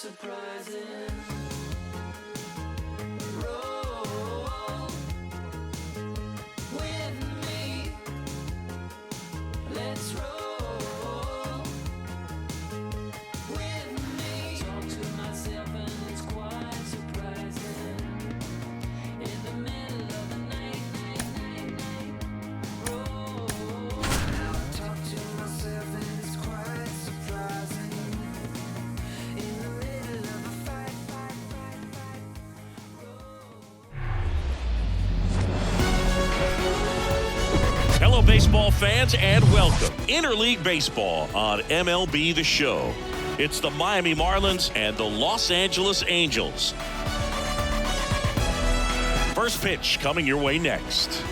surprising. Roll with me. Let's roll with me. Talk to myself and it's quite surprising. In the middle of the night. Roll. Now I talk to myself and it's quite surprising. In the middle of a fight. Hello, baseball fans, and welcome. Interleague Baseball on MLB The Show. It's the Miami Marlins and the Los Angeles Angels. First pitch coming your way next.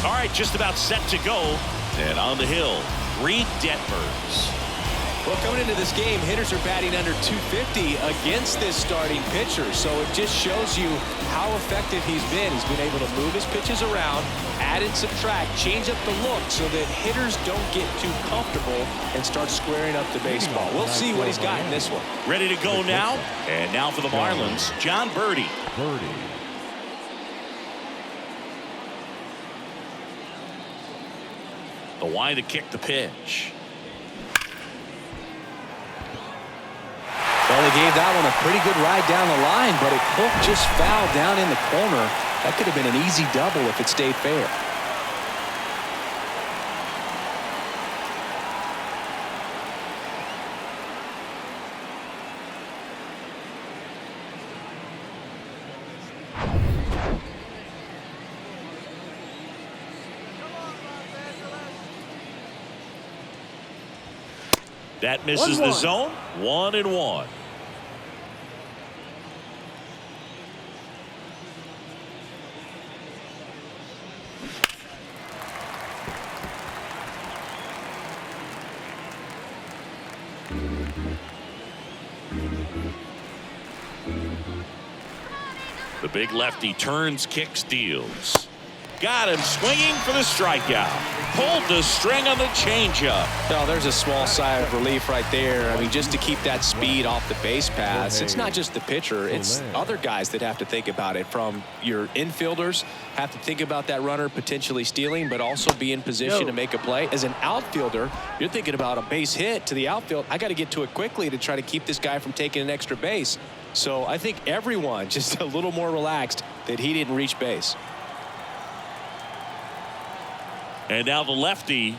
All right, just about set to go. And on the hill, Reid Detmers. Well, coming into this game, hitters are batting under 250 against this starting pitcher. So it just shows you how effective he's been. He's been able to move his pitches around, add and subtract, change up the look so that hitters don't get too comfortable and start squaring up the baseball. We'll see what he's got in this one. Ready to go now. And now for the Marlins, John Birdie. The wind to kick the pitch. Well, he gave that one a pretty good ride down the line, but it hooked just foul down in the corner. That could have been an easy double if it stayed fair. That misses the zone. 1-1. The big lefty turns, kicks, deals. Got him swinging for the strikeout. Pulled the string on the changeup. Oh, there's a small sigh of relief right there. I mean, just to keep that speed off the base pass. It's not just the pitcher. It's other guys that have to think about it. From your infielders have to think about that runner potentially stealing, but also be in position to make a play. As an outfielder, you're thinking about a base hit to the outfield. I got to get to it quickly to try to keep this guy from taking an extra base. So I think everyone just a little more relaxed that he didn't reach base. And now the lefty.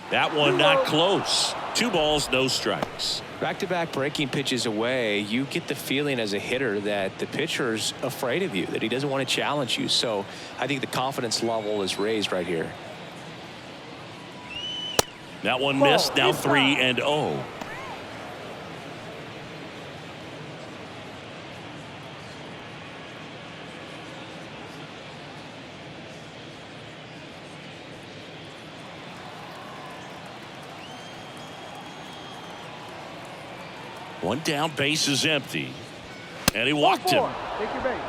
That one not close. 2 balls, no strikes. Back-to-back breaking pitches away, you get the feeling as a hitter that the pitcher's afraid of you, that he doesn't want to challenge you. So I think the confidence level is raised right here. That one missed. Now 3-0. One down, base is empty. And he walked him. Take your base.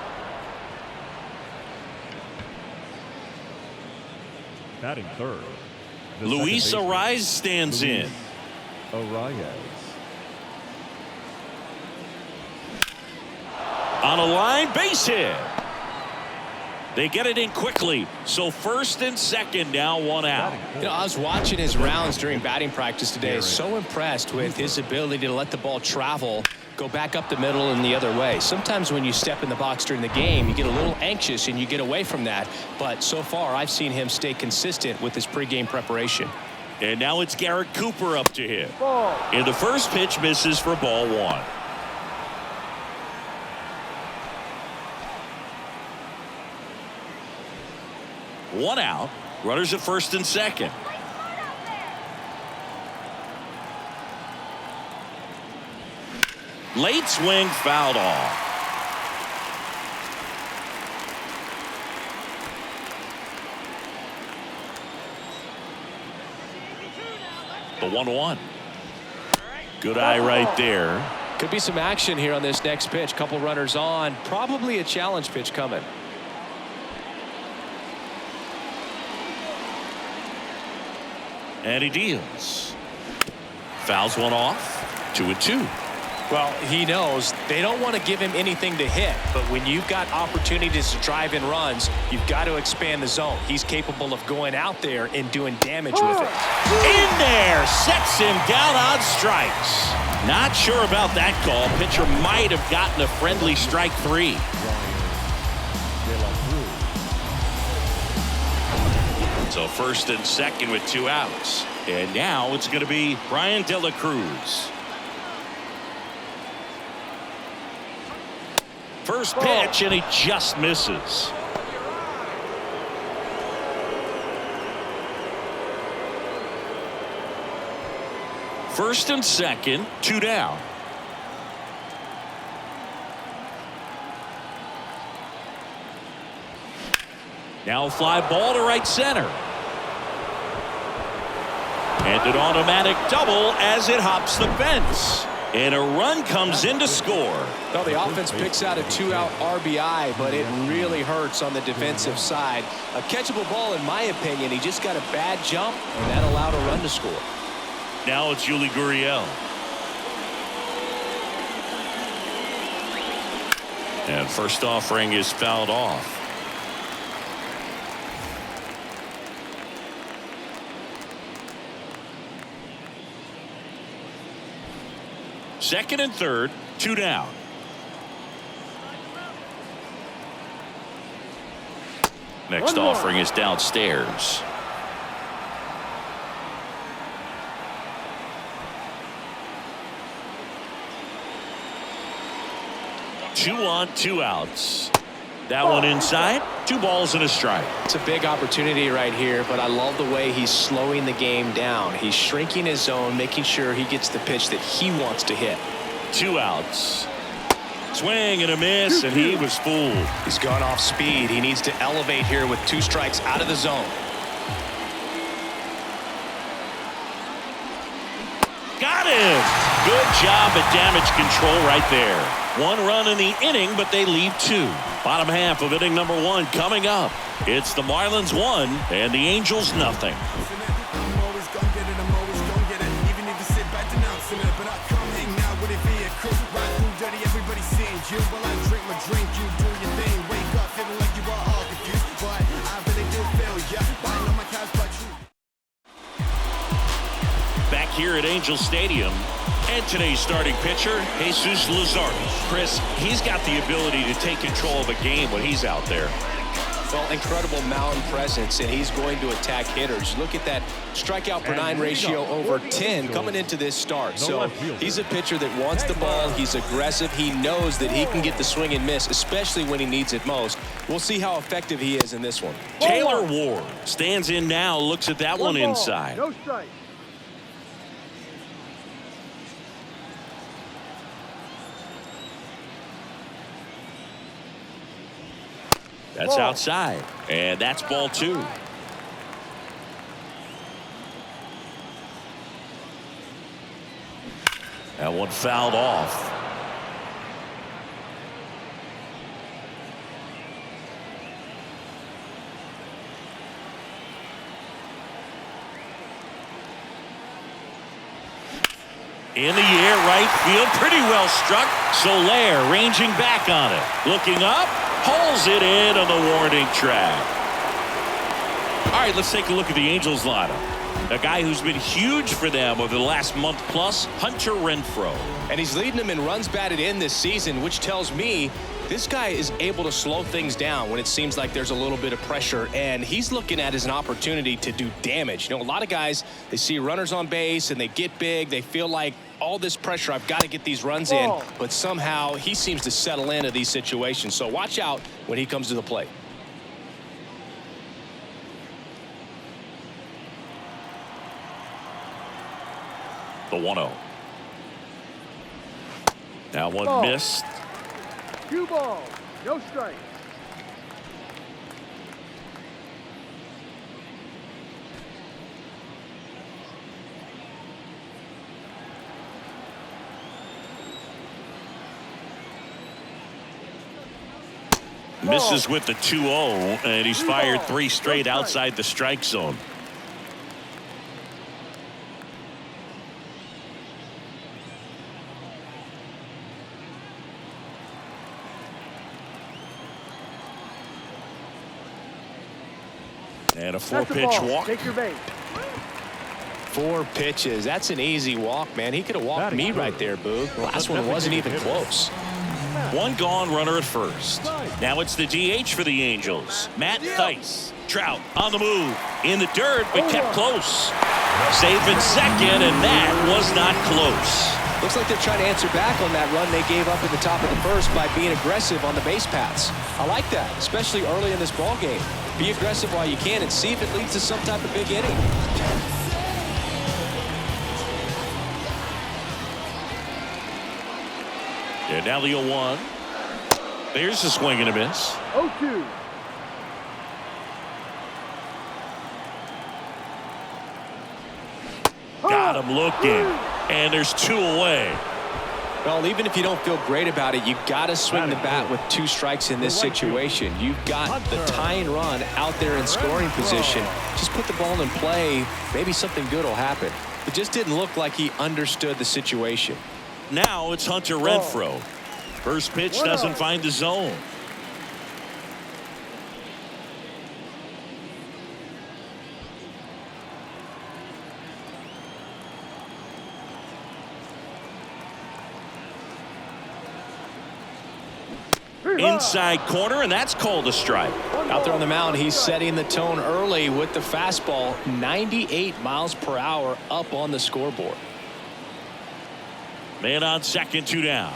Batting third. Luis Ariz stands in. Ariz. On a line, base hit. They get it in quickly. So first and second, now 1 out. You know, I was watching his rounds during batting practice today. So impressed with his ability to let the ball travel, go back up the middle and the other way. Sometimes when you step in the box during the game, you get a little anxious and you get away from that. But so far, I've seen him stay consistent with his pregame preparation. And now it's Garrett Cooper up to him. And the first pitch misses for ball 1. One out. Runners at first and second. Late swing, fouled off. The 1-1. Good eye right there. Could be some action here on this next pitch. Couple runners on. Probably a challenge pitch coming. And he deals. Fouls one off. 2-2. Well, he knows they don't want to give him anything to hit, but when you've got opportunities to drive in runs, you've got to expand the zone. He's capable of going out there and doing damage with it. In there, sets him down on strikes. Not sure about that call. Pitcher might have gotten a friendly strike 3. So first and second with 2 outs. And now it's going to be Brian De La Cruz. First pitch, and he just misses. First and second, 2 down. Now a fly ball to right center. And an automatic double as it hops the fence. And a run comes in to score. Well, the offense picks out a 2-out RBI, but it really hurts on the defensive side. A catchable ball, in my opinion. He just got a bad jump, and that allowed a run to score. Now it's Yuli Gurriel. And first offering is fouled off. Second and third, 2 down. Next offering is downstairs. Two on, 2 outs. That one inside. 2 balls and a strike. It's a big opportunity right here, but I love the way he's slowing the game down. He's shrinking his zone, making sure he gets the pitch that he wants to hit. 2 outs. Swing and a miss, and he was fooled. He's gone off speed. He needs to elevate here with 2 strikes out of the zone. Got him. Good job at damage control right there. 1 run in the inning, but they leave 2. Bottom half of inning number 1 coming up. It's the Marlins 1 and the Angels nothing. I'm always gonna get it, I'm always gonna get it. Even if you sit back denouncing it, but I come hang out with a vehicle. Ride through dirty, everybody seeing you. While I drink my drink, you do your thing. Wake up feeling like you are all confused. But I really do feel ya. Lying on my couch, but you. Back here at Angel Stadium. And today's starting pitcher, Jesus Luzardo. Chris, he's got the ability to take control of a game when he's out there. Well, incredible mountain presence, and he's going to attack hitters. Look at that strikeout per 9 ratio over 10 coming into this start. So he's a pitcher that wants the ball. He's aggressive. He knows that he can get the swing and miss, especially when he needs it most. We'll see how effective he is in this one. Taylor Ward stands in now, looks at that one inside. No strike. That's outside, and that's ball 2. That one fouled off. In the air, right field, pretty well struck. Soler ranging back on it. Looking up, pulls it in on the warning track. All right, let's take a look at the Angels lineup. A guy who's been huge for them over the last month plus, Hunter Renfroe. And he's leading them in runs batted in this season, which tells me this guy is able to slow things down when it seems like there's a little bit of pressure, and he's looking at it as an opportunity to do damage. You know, a lot of guys, they see runners on base and they get big. They feel like all this pressure, I've got to get these runs in, but somehow he seems to settle into these situations. So watch out when he comes to the plate. The 1-0. Now one missed. 2 balls, no strikes. Misses with the 2-0, and he's fired 3 straight outside the strike zone. And a 4-pitch walk. Take your base. 4 pitches. That's an easy walk, man. He could have walked me right there, Boog. Last one wasn't even close. 1 gone, runner at first. Now it's the DH for the Angels. Matt Thaiss. Trout on the move. In the dirt, but kept close. Safe at second, and that was not close. Looks like they're trying to answer back on that run they gave up in the top of the first by being aggressive on the base paths. I like that, especially early in this ball game. Be aggressive while you can and see if it leads to some type of big inning. And now the 0-1. There's a swing and a miss. 0-2. Got him looking. And there's 2 away. Well, even if you don't feel great about it, you got to swing the bat with 2 strikes in this situation. You've got the tying run out there in scoring position. Just put the ball in play. Maybe something good will happen. It just didn't look like he understood the situation. Now it's Hunter Renfroe. First pitch doesn't find the zone. Inside corner, and that's called a strike. Out there on the mound, he's setting the tone early with the fastball. 98 miles per hour up on the scoreboard. Man on second, 2 down.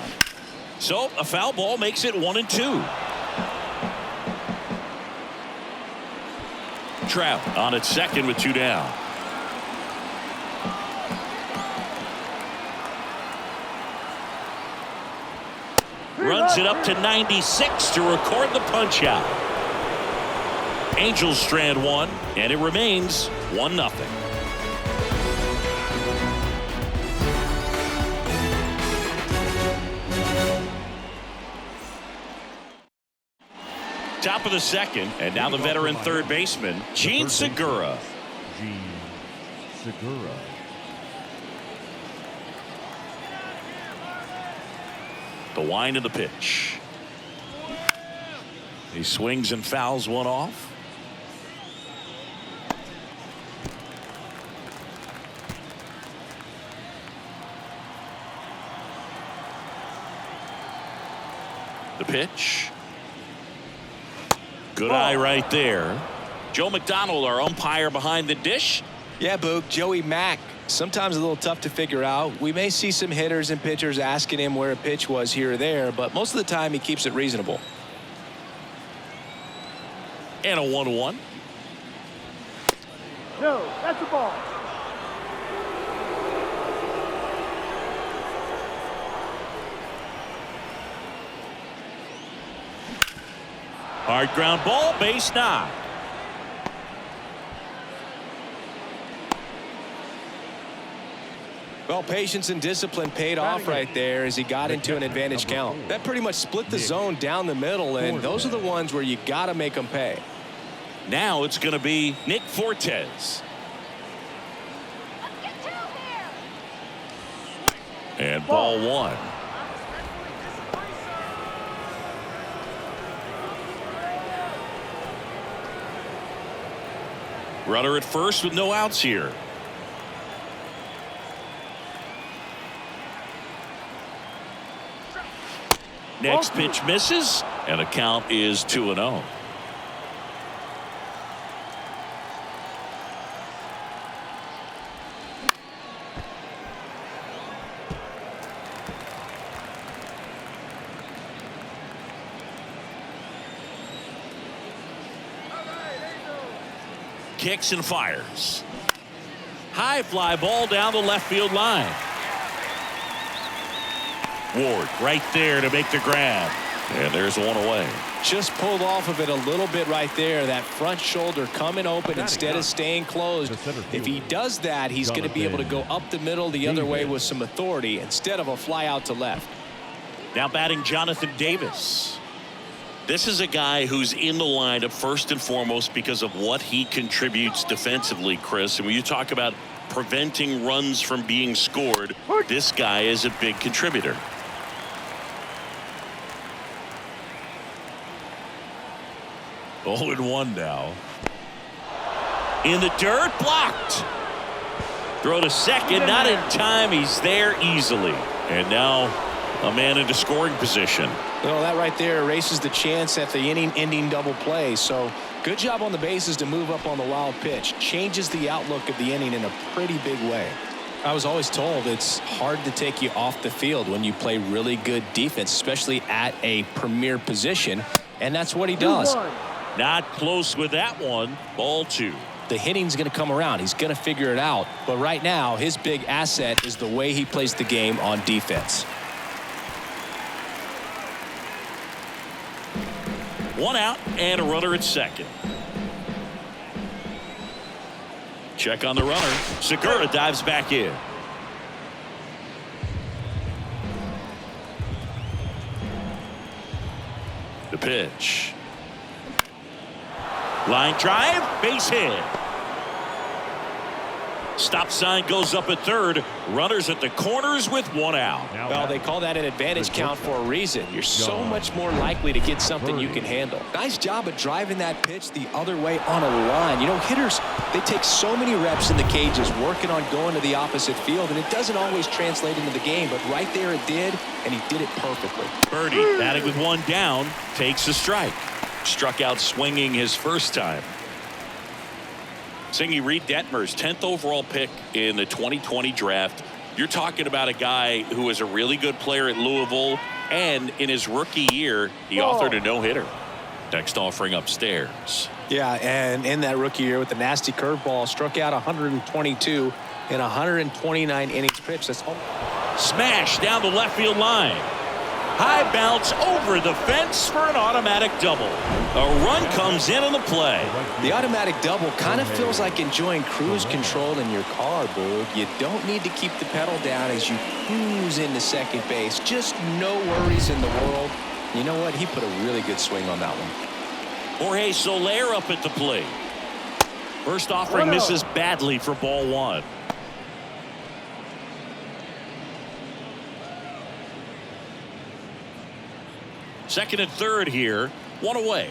So a foul ball makes it 1-2. Trout on at second with 2 down. Runs it up to 96 to record the punch out. Angels strand 1, and it remains 1-0. Top of the second, and now the veteran third baseman, Gene Segura. Gene Segura. The wind of the pitch. He swings and fouls one off. The pitch. Good eye right there. Joe McDonald, our umpire behind the dish. Yeah, Boog, Joey Mack. Sometimes a little tough to figure out. We may see some hitters and pitchers asking him where a pitch was here or there, but most of the time he keeps it reasonable. And a 1-1. No, that's a ball. Hard ground ball, base knock. Well, patience and discipline paid off right there as he got into an advantage count. That pretty much split the zone down the middle, and those are the ones where you got to make them pay. Now it's going to be Nick Fortes. And ball 1. Runner at first with no outs here. Next pitch misses, and the count is 2-0. Kicks and fires. High fly ball down the left field line. Ward right there to make the grab. And there's one away. Just pulled off of it a little bit right there. That front shoulder coming open instead of staying closed. If he does that, he's going to be able to go up the middle the other way with some authority instead of a fly out to left. Now batting Jonathan Davis. This is a guy who's in the lineup first and foremost because of what he contributes defensively, Chris. And when you talk about preventing runs from being scored, this guy is a big contributor. Oh, and 1 now. In the dirt, blocked. Throw to second, not in time. He's there easily. And now a man into scoring position. Well, that right there erases the chance at the inning-ending double play. So good job on the bases to move up on the wild pitch. Changes the outlook of the inning in a pretty big way. I was always told it's hard to take you off the field when you play really good defense, especially at a premier position. And that's what he does. Not close with that one. Ball 2. The hitting's going to come around. He's going to figure it out. But right now, his big asset is the way he plays the game on defense. 1 out and a runner at second. Check on the runner. Segura dives back in. The pitch. Line drive, base hit. Stop sign goes up at third. Runners at the corners with 1 out. Well, they call that an advantage count for a reason. You're so much more likely to get something you can handle. Nice job of driving that pitch the other way on a line. You know, hitters, they take so many reps in the cages working on going to the opposite field, and it doesn't always translate into the game, but right there it did, and he did it perfectly. Birdie batting with 1 down takes a strike. Struck out swinging his first time. Reid Detmers, 10th overall pick in the 2020 draft. You're talking about a guy who is a really good player at Louisville, and in his rookie year, he authored a no-hitter. Next offering upstairs. Yeah, and in that rookie year with the nasty curveball, struck out 122 in 129 innings pitched. That's home. Smash down the left field line. High bounce over the fence for an automatic double. A run comes in on the play. The automatic double kind of feels like enjoying cruise control in your car, Boog. You don't need to keep the pedal down as you cruise into second base. Just no worries in the world. You know what? He put a really good swing on that one. Jorge Soler up at the plate. First offering misses badly for ball 1. Second and third here. 1 away.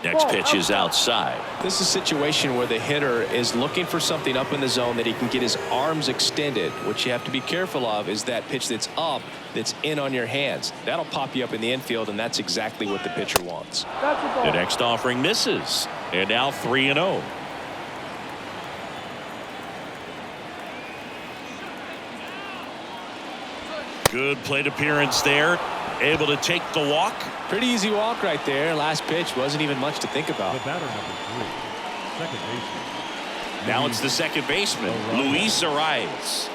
Next pitch is outside. This is a situation where the hitter is looking for something up in the zone that he can get his arms extended. What you have to be careful of is that pitch that's up, that's in on your hands. That'll pop you up in the infield, and that's exactly what the pitcher wants. The next offering misses. And now 3-0. Good plate appearance there. Able to take the walk. Pretty easy walk right there. Last pitch wasn't even much to think about. The batter number 3, second baseman. Now it's the second baseman, Luis Arias.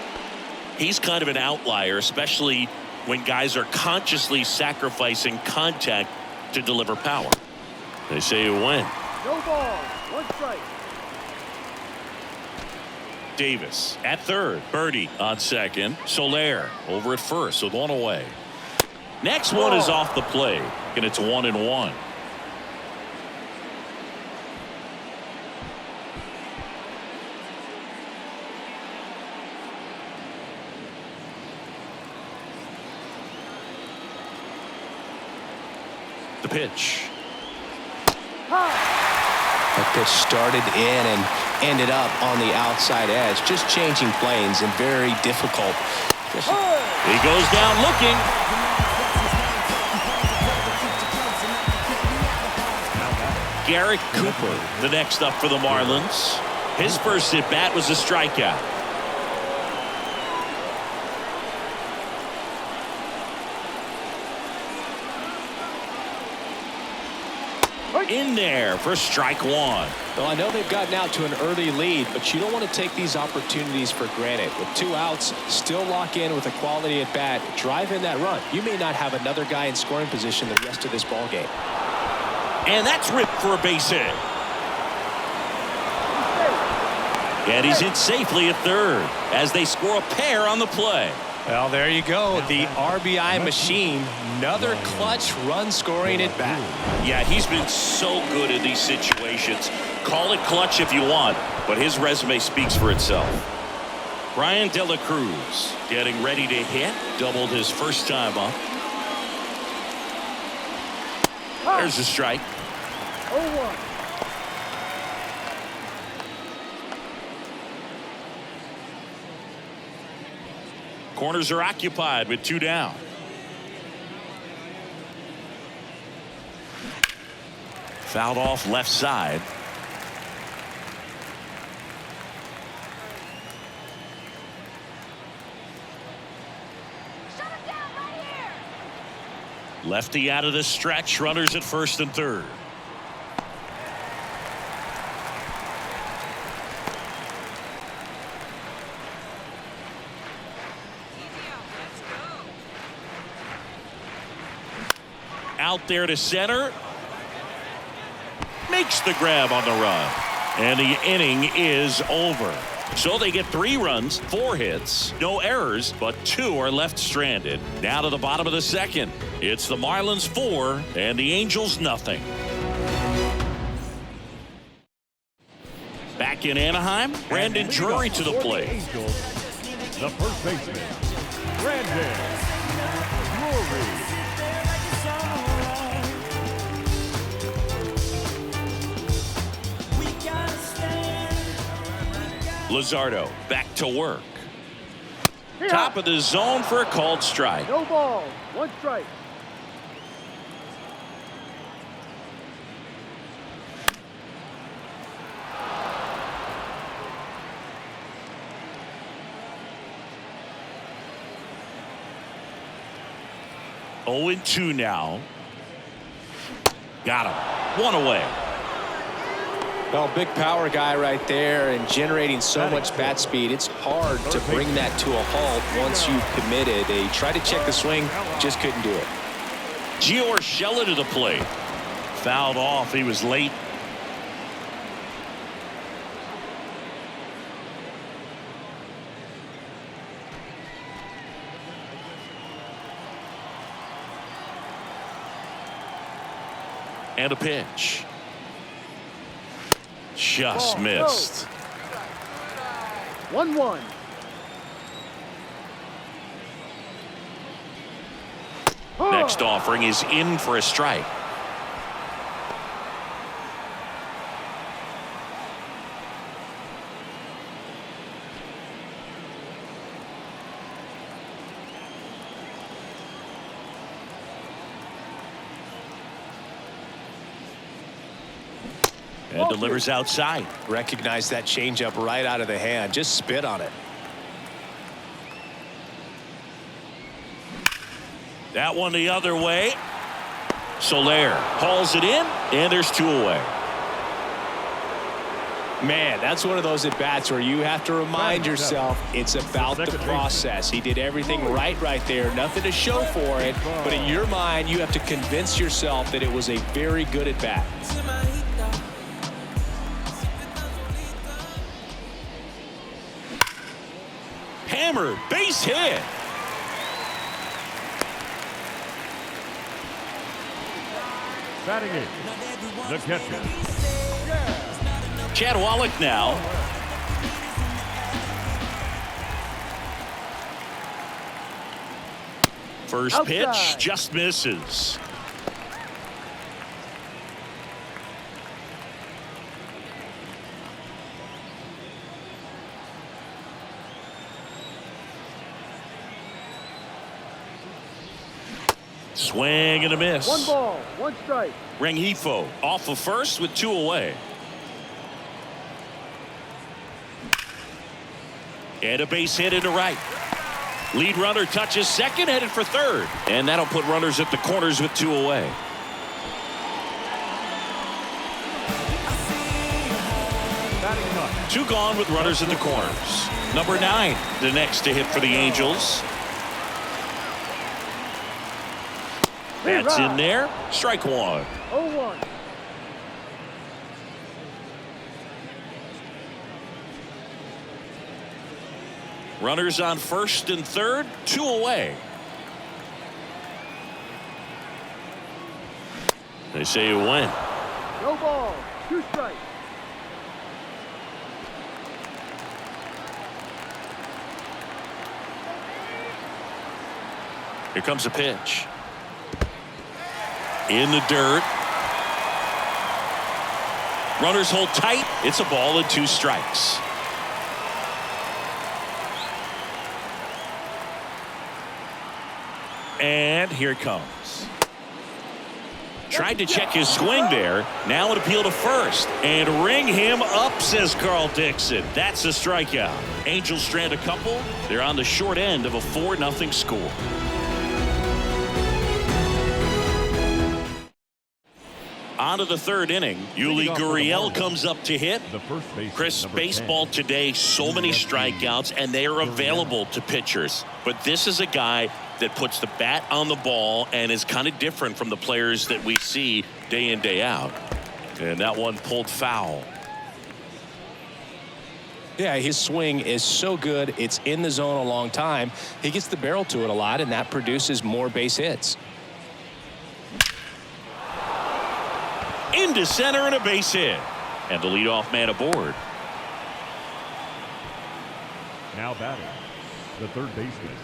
He's kind of an outlier, especially when guys are consciously sacrificing contact to deliver power. They say you win. No ball. 1 strike. Davis at third. Birdie on second. Soler over at first with 1 away. Next one is off the plate, and it's 1-1. The pitch. That pitch started in and ended up on the outside edge, just changing planes and very difficult. He goes down looking. Garrett Cooper, the next up for the Marlins. His first at bat was a strikeout. In there for strike 1. Well, I know they've gotten out to an early lead, but you don't want to take these opportunities for granted. With 2 outs, still lock in with a quality at bat, drive in that run. You may not have another guy in scoring position the rest of this ball game. And that's ripped for a base hit. And he's hit safely at third as they score a pair on the play. Well, there you go. The RBI machine. Another clutch run scoring at bat. Yeah, he's been so good in these situations. Call it clutch if you want, but his resume speaks for itself. Brian De La Cruz getting ready to hit. Doubled his first time up. There's a strike. 0-1. Corners are occupied with 2 down. Fouled off left side. Lefty out of the stretch. Runners at first and third. Out there to center. Makes the grab on the run. And the inning is over. So they get 3 runs, 4 hits, no errors, but 2 are left stranded. Now to the bottom of the second. It's the Marlins 4 and the Angels nothing. Back in Anaheim, Brandon Drury to the plate. The first baseman, Brandon Drury. Luzardo back to work. Top of the zone for a called strike. No ball. 1 strike. Oh and 2 now. Got him. 1 away. Well, big power guy right there and generating so much bat speed. It's hard to bring that to a halt once you've committed. They tried to check the swing, just couldn't do it. Gio Urshela to the plate. Fouled off. He was late. And a pitch. Just missed. 1-1. Next offering is in for a strike. And delivers outside. Recognize that changeup right out of the hand. Just spit on it. That one the other way. Soler hauls it in, and there's 2 away. Man, that's one of those at-bats where you have to remind yourself it's about the process. He did everything right there. Nothing to show for it. But in your mind, you have to convince yourself that it was a very good at-bat. Hammered, base hit. Batting it, the catcher, Chad Wallach now. First pitch just misses. Swing and a miss. 1 ball, 1 strike. Rengifo off of first with 2 away. And a base hit into right. Lead runner touches second, headed for third. And that'll put runners at the corners with 2 away. batting ninth. 2 gone with runners at the corners. Number 9, the next to hit for the Angels. That's in there. Strike 1. 0-1. Runners on first and third, 2 away. They say you win. No ball. 2 strikes. Here comes a pitch. In the dirt. Runners hold tight. It's a ball and 2 strikes. And here it comes. Tried to check his swing there. Now an appeal to first. And ring him up, says Carl Dixon. That's a strikeout. Angels strand a couple. They're on the short end of a 4-0 score. On to the third inning. Yuli Gurriel comes up to hit. Chris, baseball today, so many strikeouts, and they are available to pitchers. But this is a guy that puts the bat on the ball and is kind of different from the players that we see day in, day out. And that one pulled foul. Yeah, his swing is so good. It's in the zone a long time. He gets the barrel to it a lot, and that produces more base hits. Into center and a base hit. And the leadoff man aboard. Now batting, the third baseman,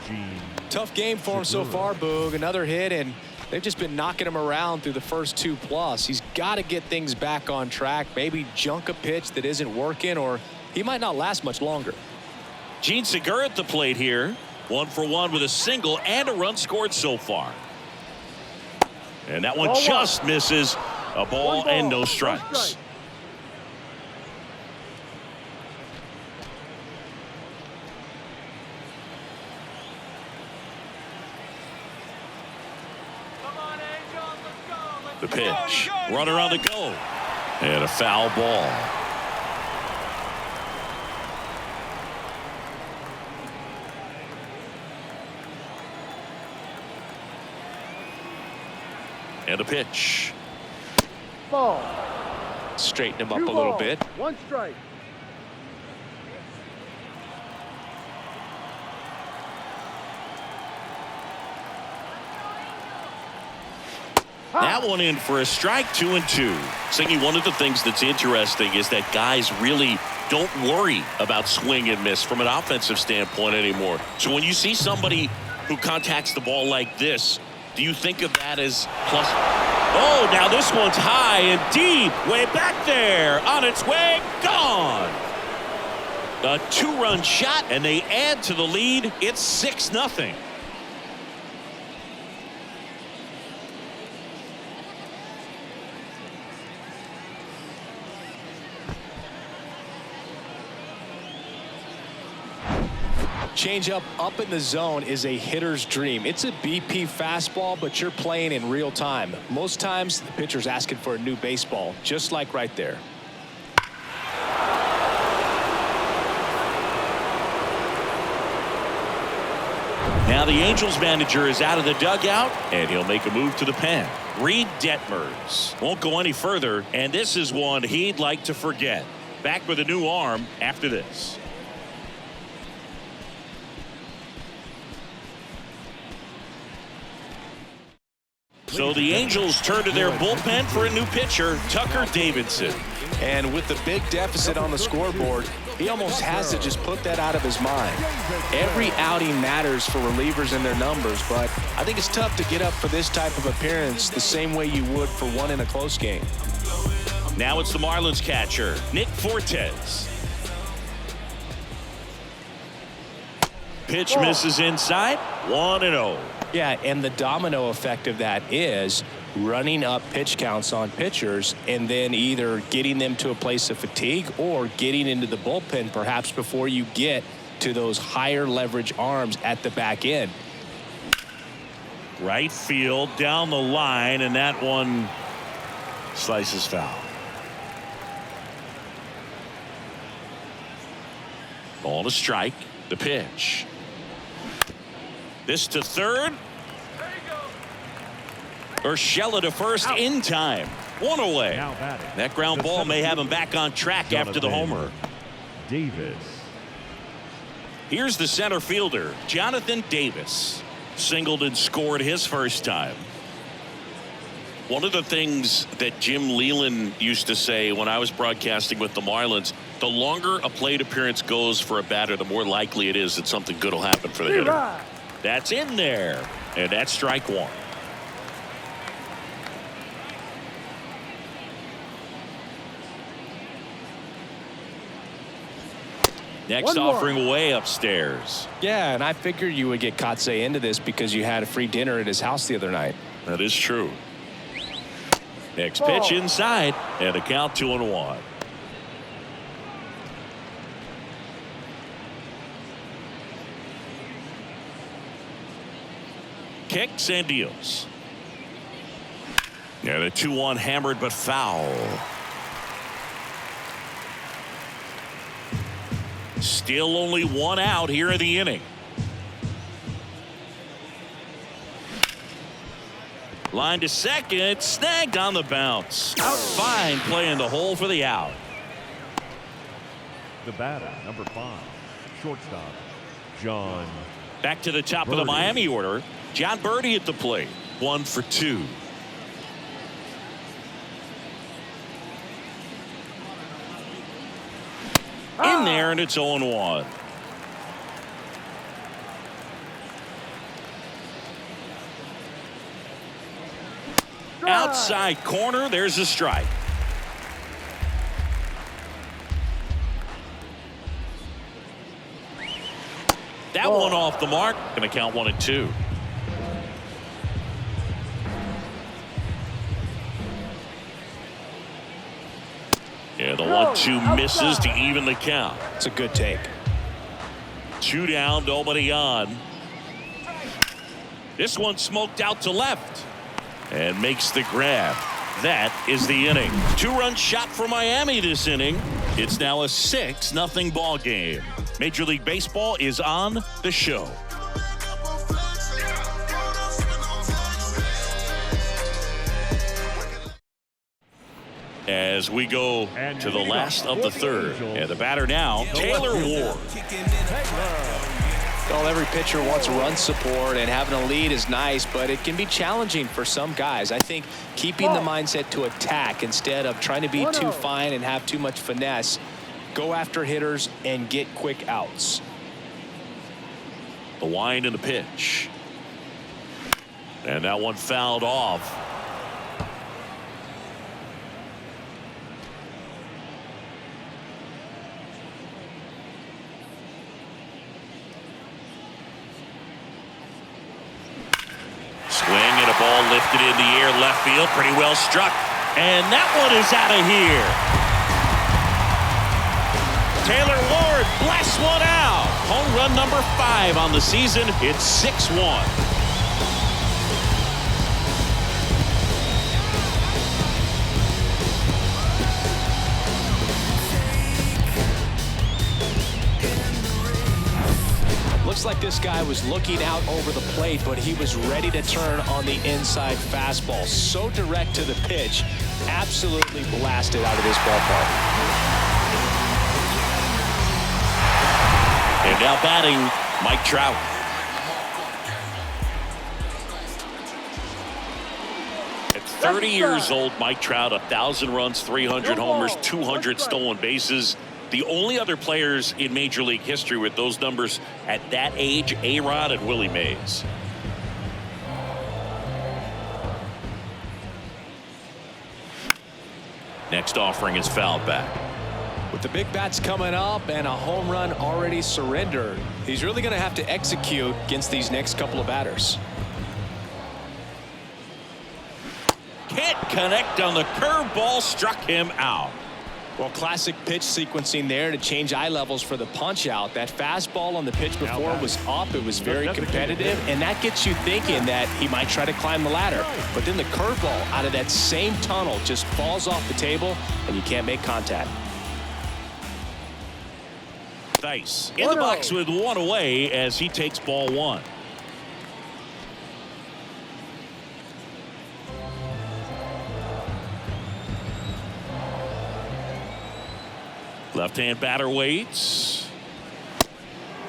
Gene. Tough game for him so far, Boog. Another hit, and they've just been knocking him around through the first 2+. He's got to get things back on track. Maybe junk a pitch that isn't working, or he might not last much longer. Gene Segura at the plate here. 1 for 1 with a single and a run scored so far. And that one just misses. A ball and no strikes. The pitch. Runner on the go. And a foul ball. And a pitch. Ball. Straighten him up 2 a little balls, bit. 1 strike. That one in for a strike, 2-2. Singy, one of the things that's interesting is that guys really don't worry about swing and miss from an offensive standpoint anymore. So when you see somebody who contacts the ball like this, do you think of that as plus? Oh, now this one's high and deep, way back there, on its way, gone. A 2-run shot, and they add to the lead. It's 6-0. Changeup up in the zone is a hitter's dream. It's a BP fastball, but you're playing in real time. Most times the pitcher's asking for a new baseball, just like right there. Now the Angels manager is out of the dugout, and he'll make a move to the pen. Reid Detmers won't go any further, and this is one he'd like to forget. Back with a new arm after this. So the Angels turn to their bullpen for a new pitcher, Tucker Davidson. And with the big deficit on the scoreboard, he almost has to just put that out of his mind. Every outing matters for relievers and their numbers, but I think it's tough to get up for this type of appearance the same way you would for one in a close game. Now it's the Marlins catcher, Nick Fortes. Pitch misses inside, 1-0. Yeah, and the domino effect of that is running up pitch counts on pitchers and then either getting them to a place of fatigue or getting into the bullpen perhaps before you get to those higher leverage arms at the back end. Right field down the line, and that one slices foul. Ball to strike. The pitch. This to third. Urshela to first in time. 1 away. That ground ball may have him back on track after the homer. Davis. Here's the center fielder, Jonathan Davis. Singled and scored his first time. One of the things that Jim Leland used to say when I was broadcasting with the Marlins, the longer a plate appearance goes for a batter, the more likely it is that something good will happen for the hitter. That's in there, and that's strike one. Next offering way upstairs. Yeah, and I figured you would get Kotsay into this because you had a free dinner at his house the other night. That is true. Next pitch inside, and a count 2-1. Kicks and deals. And a 2-1 hammered but foul. Still only one out here in the inning. Line to second, snagged on the bounce. Out fine play in the hole for the out. The batter, number 5, shortstop, John. Back to the top of the Miami order. John Birdie at the plate. 1 for 2. In there, and it's 0-1. Outside corner, there's a strike. That one off the mark. Going to count 1-2. Yeah, the 1-2 misses to even the count. It's a good take. 2 down, nobody on. This one smoked out to left and makes the grab. That is the inning. 2-run shot for Miami this inning. It's now a 6-0 ball game. Major League Baseball is on the show. As we go to the last of the third, and the batter now, Taylor Ward. Well, every pitcher wants run support, and having a lead is nice, but it can be challenging for some guys. I think keeping the mindset to attack instead of trying to be too fine and have too much finesse, go after hitters and get quick outs. The wind and the pitch. And that one fouled off. Swing and a ball lifted in the air, left field, pretty well struck. And that one is out of here. Taylor Ward blasts one out. Home run number 5 on the season. It's 6-1. Looks like this guy was looking out over the plate, but he was ready to turn on the inside fastball. So direct to the pitch. Absolutely blasted out of this ballpark. And now batting, Mike Trout. At 30 years old, Mike Trout, 1,000 runs, 300 homers, 200 stolen bases. The only other players in Major League history with those numbers at that age, A-Rod and Willie Mays. Next offering is fouled back. With the big bats coming up and a home run already surrendered, he's really going to have to execute against these next couple of batters. Can't connect on the curveball, struck him out. Well, classic pitch sequencing there to change eye levels for the punch out. That fastball on the pitch before was up. It was very competitive, and that gets you thinking that he might try to climb the ladder. But then the curveball out of that same tunnel just falls off the table, and you can't make contact. Nice. In the box with one away as he takes ball 1. Left-hand batter waits.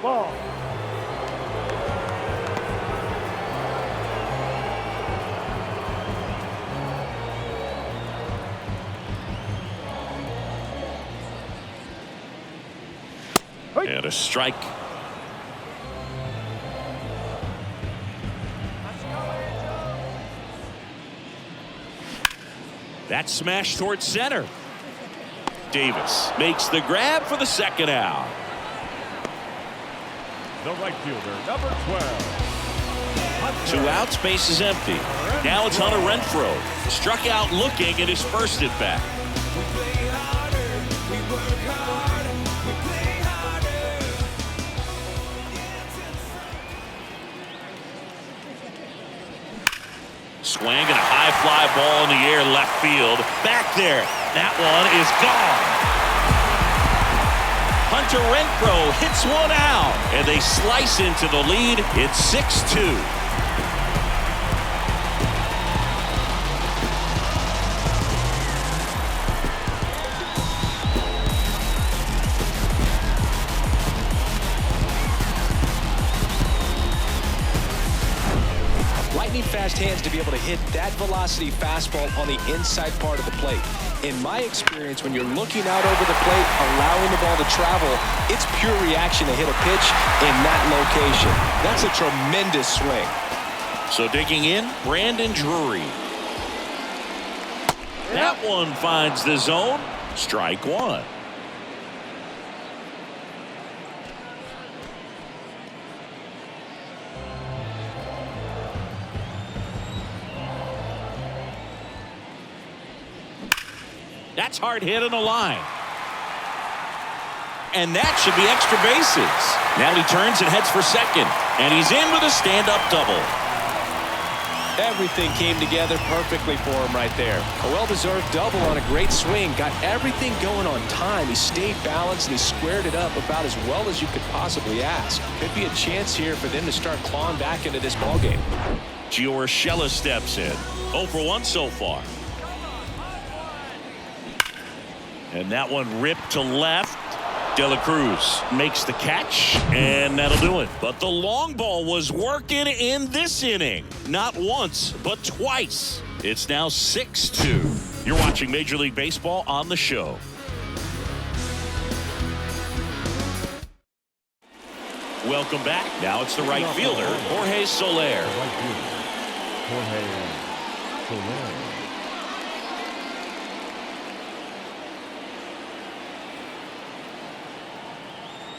Ball. And a strike. That smash towards center. Davis makes the grab for the second out. The right fielder, number 12. 2 outs, base is empty. Now it's Hunter Renfroe. Struck out looking and dispersed it back. Swing and a high fly ball in the air left field. Back there. That one is gone. Hunter Renfroe hits one out. And they slice into the lead. It's 6-2. Fast hands to be able to hit that velocity fastball on the inside part of the plate. In my experience, when you're looking out over the plate, allowing the ball to travel, it's pure reaction to hit a pitch in that location. That's a tremendous swing. So digging in, Brandon Drury. That one finds the zone. Strike one. That's hard hit on the line. And that should be extra bases. Now he turns and heads for second. And he's in with a stand-up double. Everything came together perfectly for him right there. A well-deserved double on a great swing. Got everything going on time. He stayed balanced and he squared it up about as well as you could possibly ask. Could be a chance here for them to start clawing back into this ballgame. Gio Urshela steps in. 0 for 1 so far. And that one ripped to left. De La Cruz makes the catch, and that'll do it. But the long ball was working in this inning. Not once, but twice. It's now 6-2. You're watching Major League Baseball on the show. Welcome back. Now it's the right fielder, Jorge Soler. Right fielder, Jorge Soler.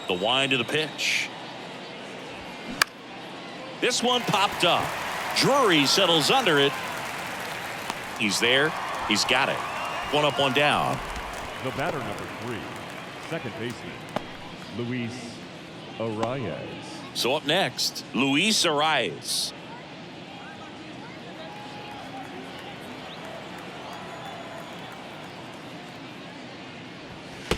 The wind of the pitch. This one popped up. Drury settles under it. He's there. He's got it. 1 up, 1 down. The batter, number 3, second baseman, Luis Arias. So up next, Luis Arias.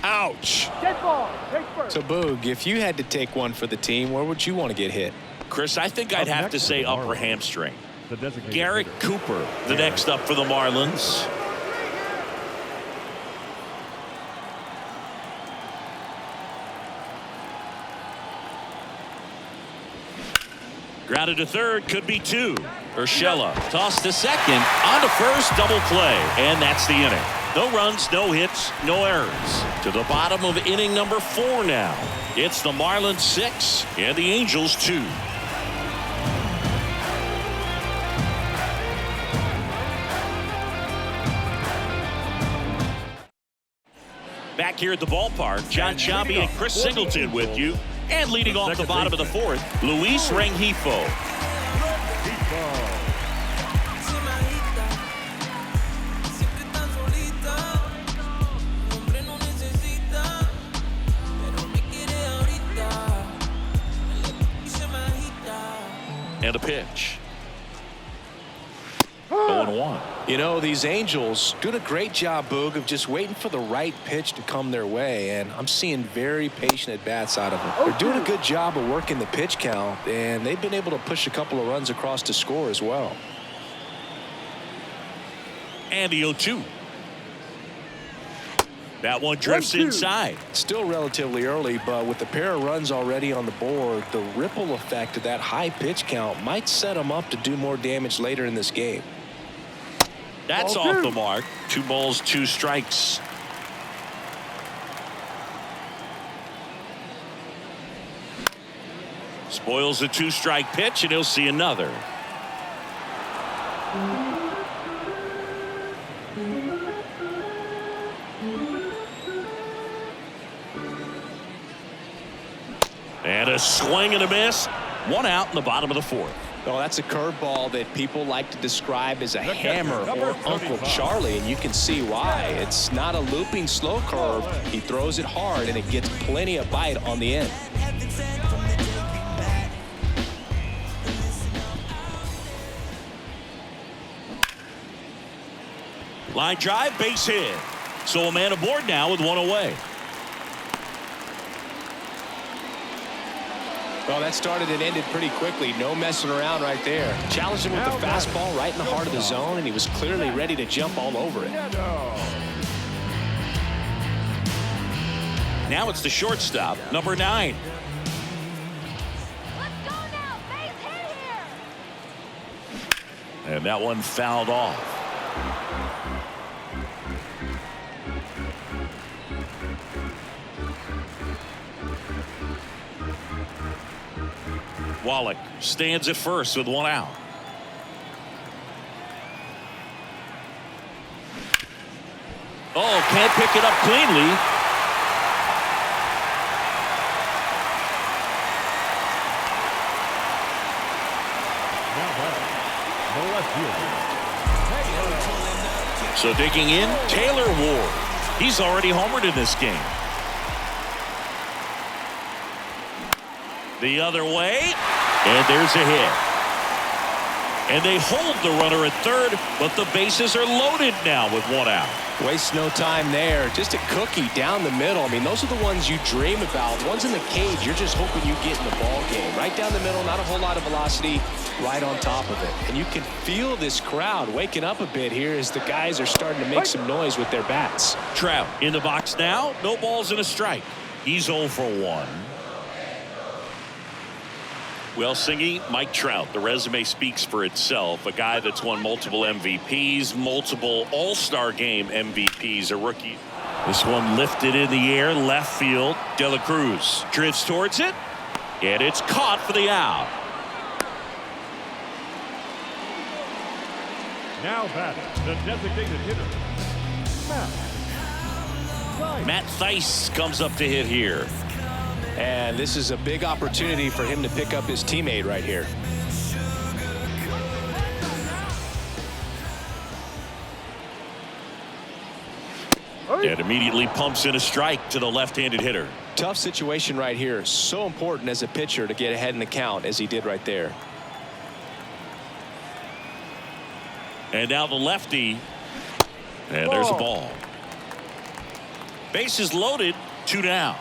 Ouch. Dead ball. Take first. So, Boog, if you had to take one for the team, where would you want to get hit? Chris, I think I'd have to say upper hamstring. The designated Garrett hitter. Cooper, the next up for the Marlins. Grounded to third, could be 2. Urshela tossed to second, on to first, double play, and that's the inning. No runs, no hits, no errors. To the bottom of inning number 4 now. It's the Marlins 6 and the Angels 2. Back here at the ballpark, John Sciambi and Chris Singleton with you. And leading off the bottom of the 4th, Luis Rengifo. And a pitch. 0-1. You know, these Angels doing a great job, Boog, of just waiting for the right pitch to come their way, and I'm seeing very patient at-bats out of them. They're doing a good job of working the pitch count, and they've been able to push a couple of runs across to score as well. And the 0-2. That one drifts 1-2. inside. Still relatively early, but with the pair of runs already on the board, the ripple effect of that high pitch count might set him up to do more damage later in this game. That's Ball off two. the mark. 2 balls, 2 strikes. Spoils the 2-strike pitch, and he'll see another. And a swing and a miss. 1 out in the bottom of the 4th. Well, that's a curveball that people like to describe as a hammer or Uncle Charlie, and you can see why. It's not a looping slow curve. He throws it hard, and it gets plenty of bite on the end. Line drive, base hit. So a man aboard now with 1 away. Well, that started and ended pretty quickly. No messing around right there. Challenged him with the fastball right in the heart of the zone, and he was clearly ready to jump all over it. Now it's the shortstop, number 9. Let's go now. Base hit here. And that one fouled off. Wallach stands at first with 1 out. Oh, can't pick it up cleanly. Now batting, the left fielder. So digging in, Taylor Ward. He's already homered in this game. The other way, and there's a hit. And they hold the runner at third, but the bases are loaded now with 1 out. Waste no time there. Just a cookie down the middle. I mean, those are the ones you dream about. Ones in the cage, you're just hoping you get in the ball game. Right down the middle, not a whole lot of velocity, right on top of it. And you can feel this crowd waking up a bit here as the guys are starting to make some noise with their bats. Trout in the box now, no balls and a strike. He's 0 for 1. Well, Singy, Mike Trout, the resume speaks for itself. A guy that's won multiple MVPs, multiple All-Star Game MVPs, a rookie. This one lifted in the air, left field. De La Cruz drifts towards it, and it's caught for the out. Now batting, the designated hitter, Matt Thaiss comes up to hit here. And this is a big opportunity for him to pick up his teammate right here. And immediately pumps in a strike to the left-handed hitter. Tough situation right here. So important as a pitcher to get ahead in the count as he did right there. And now the lefty. And there's a ball. Bases loaded, 2 down.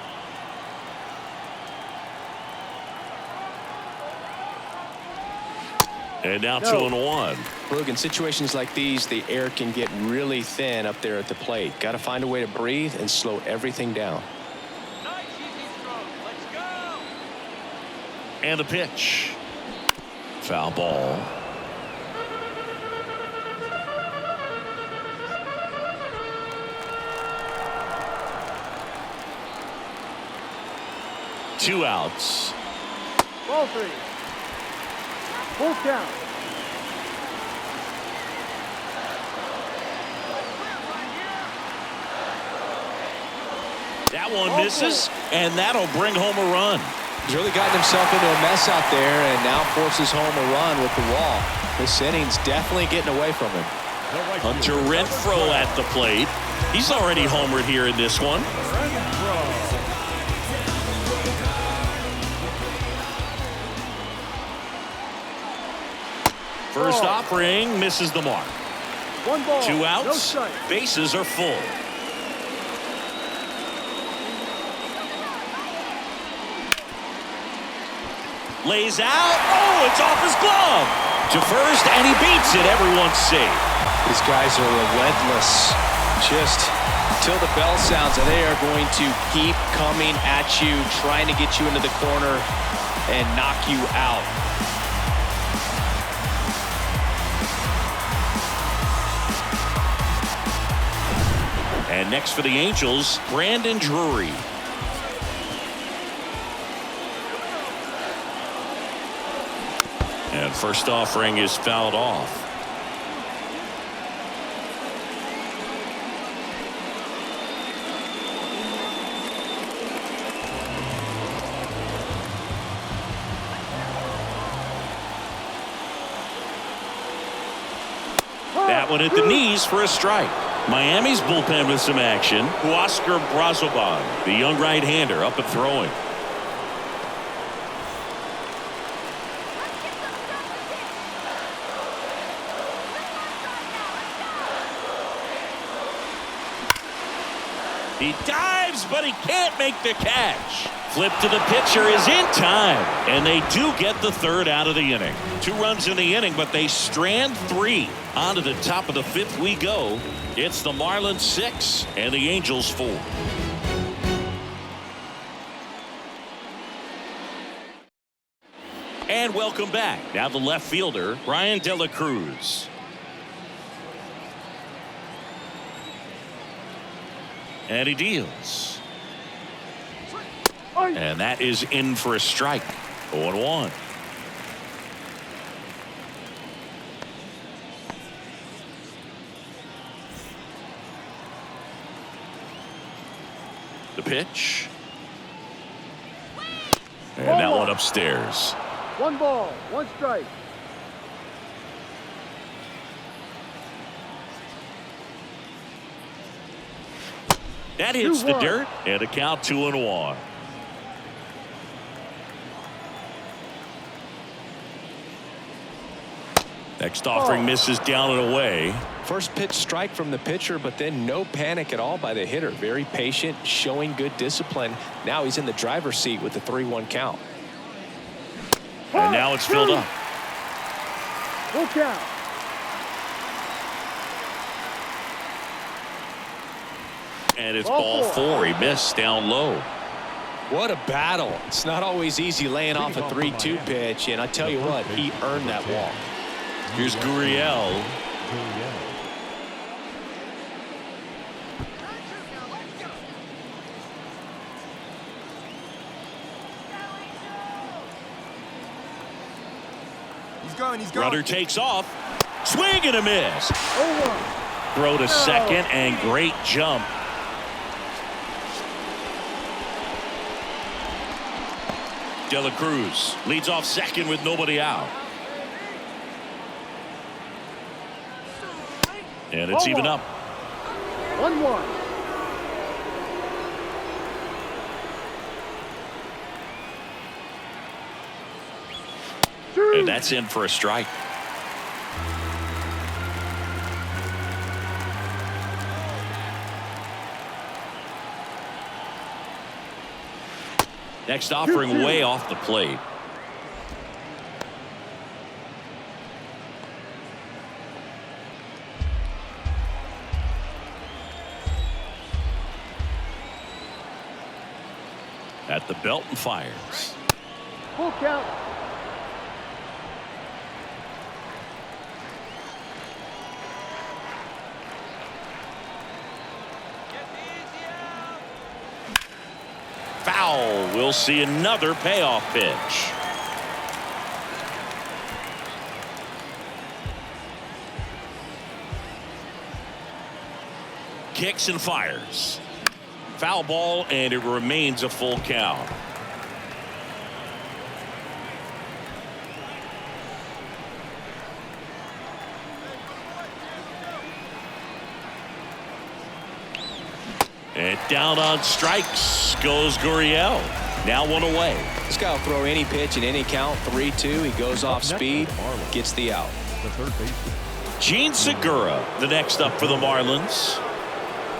And now 2-1. Look, in situations like these, the air can get really thin up there at the plate. Got to find a way to breathe and slow everything down. Nice easy stroke. Let's go. And the pitch. Foul ball. Two outs. Ball 3. Full count. That one misses, and that'll bring home a run. He's really gotten himself into a mess out there and now forces home a run with the wall. This inning's definitely getting away from him. Hunter Renfroe at the plate. He's already homered here in this one. First offering misses the mark. 1 ball. 2 No outs. strike. Bases are full. Lays out. Oh, it's off his glove. To first, and he beats it. Everyone's safe. These guys are relentless. Just Till the bell sounds, and they are going to keep coming at you, trying to get you into the corner and knock you out. And next for the Angels, Brandon Drury. And first offering is fouled off. That one at the knees for a strike. Miami's bullpen with some action. Huascar Brazoban, the young right-hander, up and throwing. He dives, but he can't make the catch. Flip to the pitcher is in time, and they do get the third out of the inning. 2 runs in the inning, but they strand 3. On to the top of the 5th we go. It's the Marlins 6 and the Angels 4. And welcome back. Now the left fielder, Brian De La Cruz. And he deals. And that is in for a strike. 0-1. The pitch. And that one upstairs. 1 ball, 1 strike. That hits the dirt, and a count 2-1. Next offering misses down and away. First pitch strike from the pitcher, but then no panic at all by the hitter. Very patient, showing good discipline. Now he's in the driver's seat with the 3-1 count. And now it's filled up. Full count. And it's ball 4. He missed down low. What a battle. It's not always easy laying off a 3-2 pitch, and I tell you what, he earned that walk. Here's Gurriel. He's going. Runner takes off. Swing and a miss. 0-1. Throw to second and great jump. De La Cruz leads off second with nobody out. And it's even up. 1-1. And that's in for a strike. Next offering way off the plate. At the belt and fires. Full count. Foul. We'll see another payoff pitch. Kicks and fires. Foul ball, and it remains a full count. And down on strikes goes Gurriel. Now 1 away. This guy will throw any pitch in any count. 3-2. He goes off speed, gets the out. The third baseman. Gene Segura, the next up for the Marlins.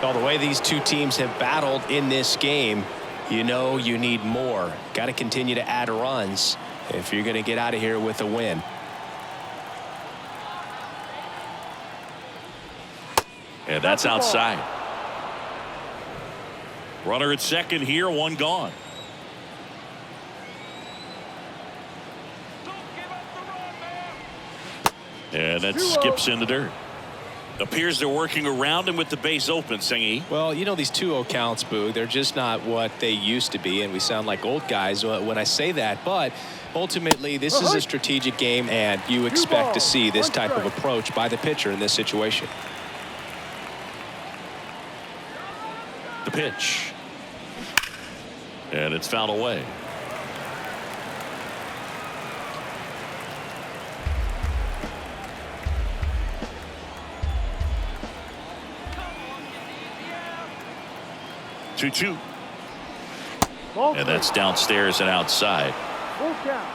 Well, the way these two teams have battled in this game, you know you need more. Got to continue to add runs if you're going to get out of here with a win. And that's outside. Runner at second here, one gone. Don't give up the run, man. And that skips in the dirt. Appears they're working around him with the base open, Singy. Well, you know, these 2-0 counts, Boog, they're just not what they used to be, and we sound like old guys when I say that. But ultimately, this is a strategic game, and you expect to see this type of approach by the pitcher in this situation. The pitch. And it's fouled away. Come on, you 2-2. Ball And that's downstairs and outside. Full count.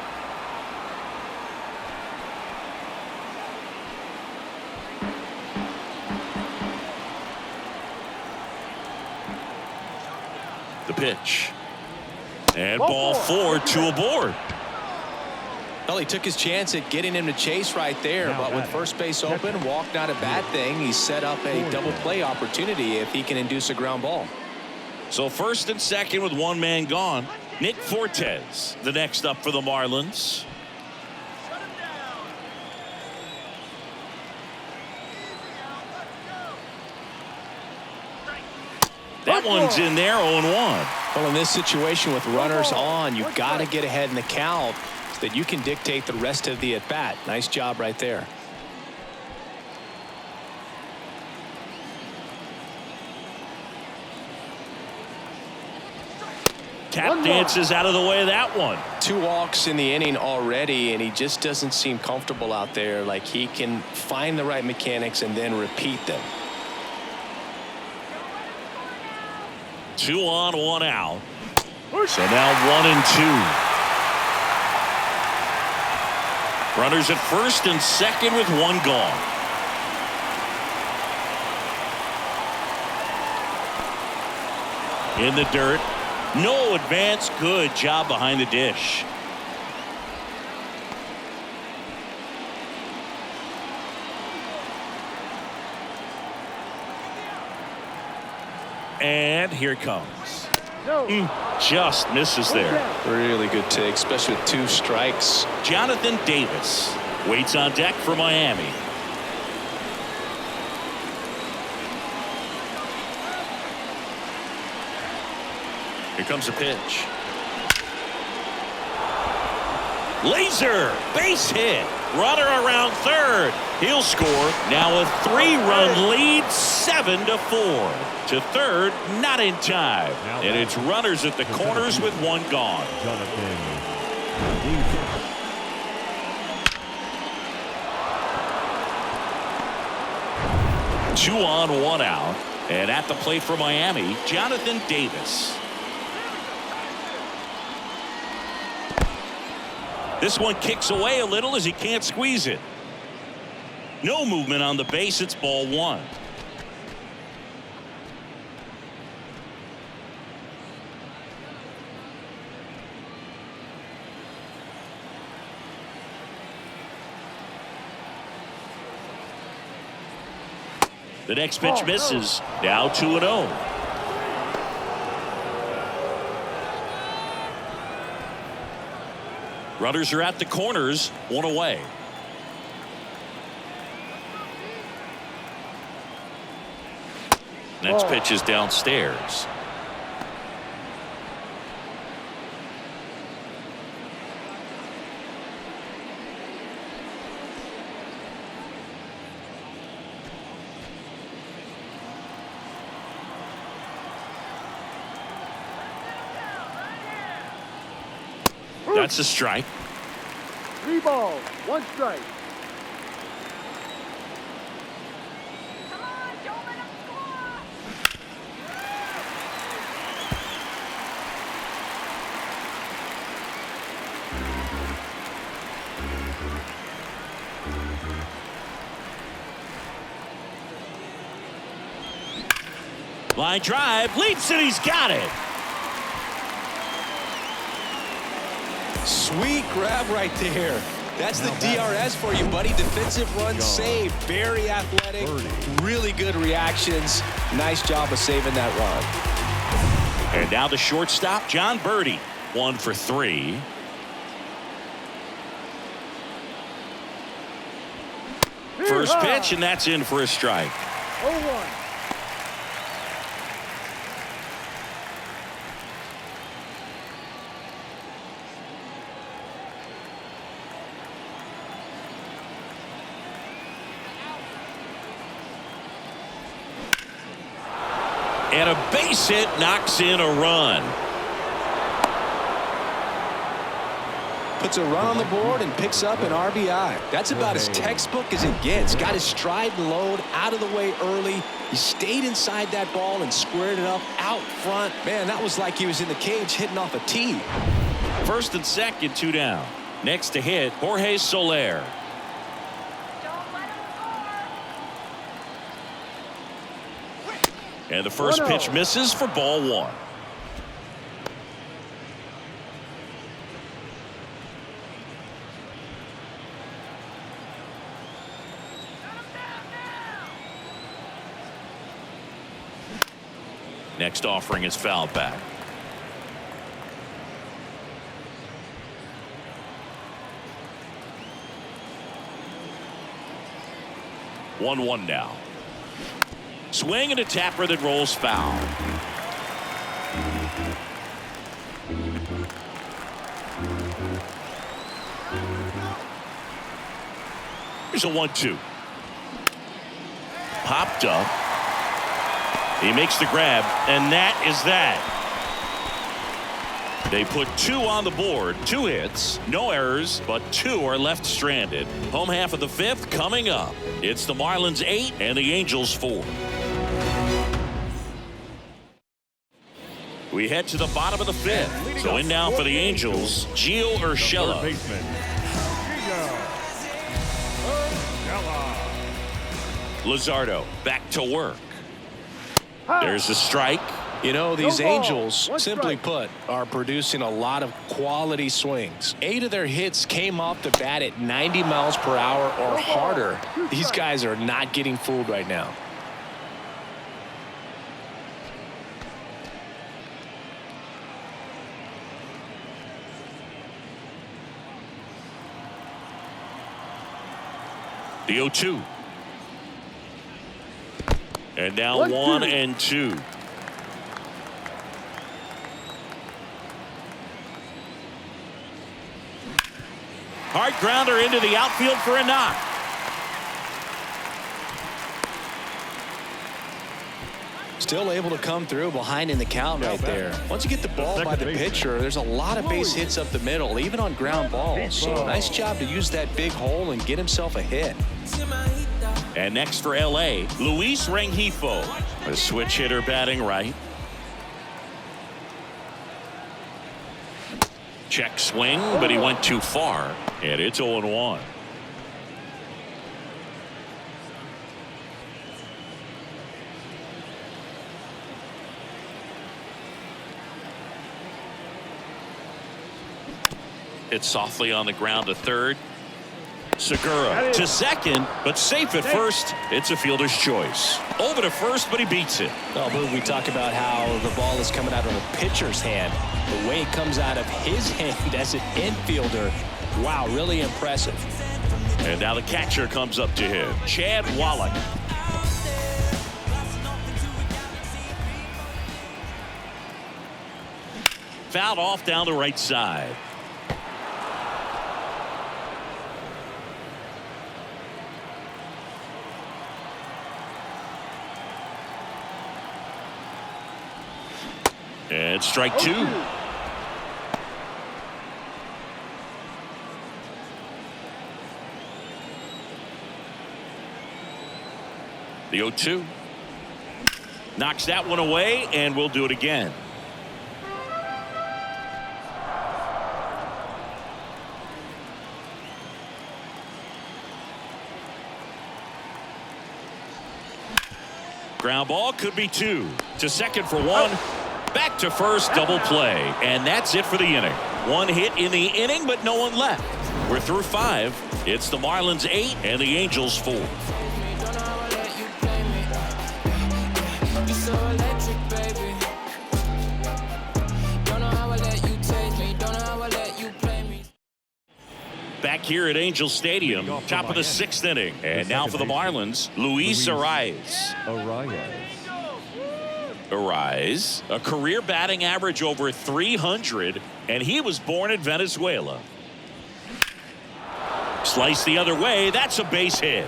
The pitch. And ball four to a board. Well, he took his chance at getting him to chase right there, but with first base open, walk not a bad thing. He set up a double play opportunity if he can induce a ground ball. So first and second with one man gone. Nick Fortes, the next up for the Marlins. Shut him down. That one's in there, 0-1. Well, in this situation with runners on, you've got to get ahead in the count so that you can dictate the rest of the at-bat. Nice job right there. Tap dances out of the way of that one. 2 walks in the inning already, and he just doesn't seem comfortable out there. Like he can find the right mechanics and then repeat them. 2 on, 1 out. So now 1 and 2. Runners at first and second with 1 gone. In the dirt. No advance. Good job behind the dish. And here it comes. Just misses there. Really good take, especially with 2 strikes. Jonathan Davis waits on deck for Miami. Here comes a pitch. Laser base hit. Runner around third. He'll score. Now a 3-run lead, 7-4. To third, not in time. And it's runners at the corners with 1 gone. Jonathan. 2 on, 1 out. And at the plate for Miami, Jonathan Davis. This one kicks away a little as he can't squeeze it. No movement on the base. It's ball 1. The next pitch misses. Now 2-0. Runners are at the corners, 1 away. Next pitch is downstairs. That's a strike. 3 balls, 1 strike. Come on, don't let him score. Line drive, leaps it, he's got it. Sweet grab right there. That's the DRS for you, buddy. Defensive run saved. Very athletic. Really good reactions. Nice job of saving that run. And now the shortstop, John Birdie, 1 for 3. First pitch, and that's in for a strike. 0-1. And a base hit knocks in a run. Puts a run on the board and picks up an RBI. That's about as textbook as it gets. Got his stride and load out of the way early. He stayed inside that ball and squared it up out front. Man, that was like he was in the cage hitting off a tee. First and second, 2 down. Next to hit, Jorge Soler. Don't let him score. And the first 1-0. pitch misses for ball 1. Next offering is fouled back. One now. Swing and a tapper that rolls foul. Here's a 1-2. Popped up. He makes the grab, and that is that. They put 2 on the board, 2 hits, no errors, but 2 are left stranded. Home half of the 5th coming up. It's the Marlins 8 and the Angels 4. We head to the bottom of the 5th. So in now for the Angels, Gio Urshela. Baseman, Luzardo back to work. There's a strike. You know, these No ball. Angels, 1 simply strike. put, are producing a lot of quality swings. 8 of their hits came off the bat at 90 miles per hour or ball. harder. 2 These strikes. guys are not getting fooled right now. The 0-2. And now 1-2. 1 and 2. Hard grounder into the outfield for a knock. Still able to come through behind in the count right there. Once you get the ball by the pitcher, there's a lot of base hits up the middle, even on ground balls. So nice job to use that big hole and get himself a hit. And next for L.A., Luis Rengifo. A switch hitter batting right. Check swing, but he went too far. And it's 0-1. Hit softly on the ground to third. Segura to second, but safe at first. It's a fielder's choice. Over to first, but he beats it. Well, Boog, we talk about how the ball is coming out of the pitcher's hand. The way it comes out of his hand as an infielder, wow, really impressive. And now the catcher comes up to him, Chad Wallach. Fouled off down the right side. And strike 2. The 0-2. Knocks that one away, and we'll do it again. Ground ball could be 2. To second for 1. Back to first, double play. And that's it for the inning. 1 hit in the inning, but no one left. We're through 5. It's the Marlins 8 and the Angels 4. here at Angel Stadium. Top of the 6th inning. And now for the Marlins, Luis Ariz. Ariz, a career batting average over 300, and he was born in Venezuela. Slice the other way. That's a base hit.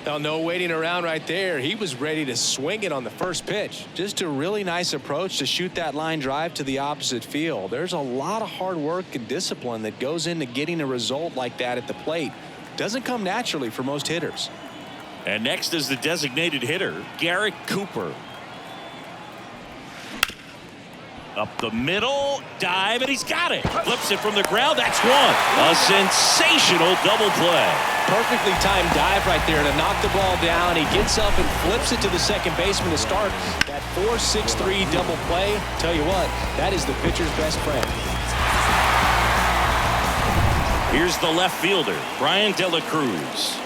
Now, no waiting around right there. He was ready to swing it on the first pitch. Just a really nice approach to shoot that line drive to the opposite field. There's a lot of hard work and discipline that goes into getting a result like that at the plate. Doesn't come naturally for most hitters. And next is the designated hitter, Garrett Cooper. Up the middle, dive, and he's got it. Flips it from the ground. That's one. A sensational double play. Perfectly timed dive right there to knock the ball down. He gets up and flips it to the second baseman to start that 4-6-3 double play. Tell you what, that is the pitcher's best friend. Here's the left fielder, Brian De La Cruz.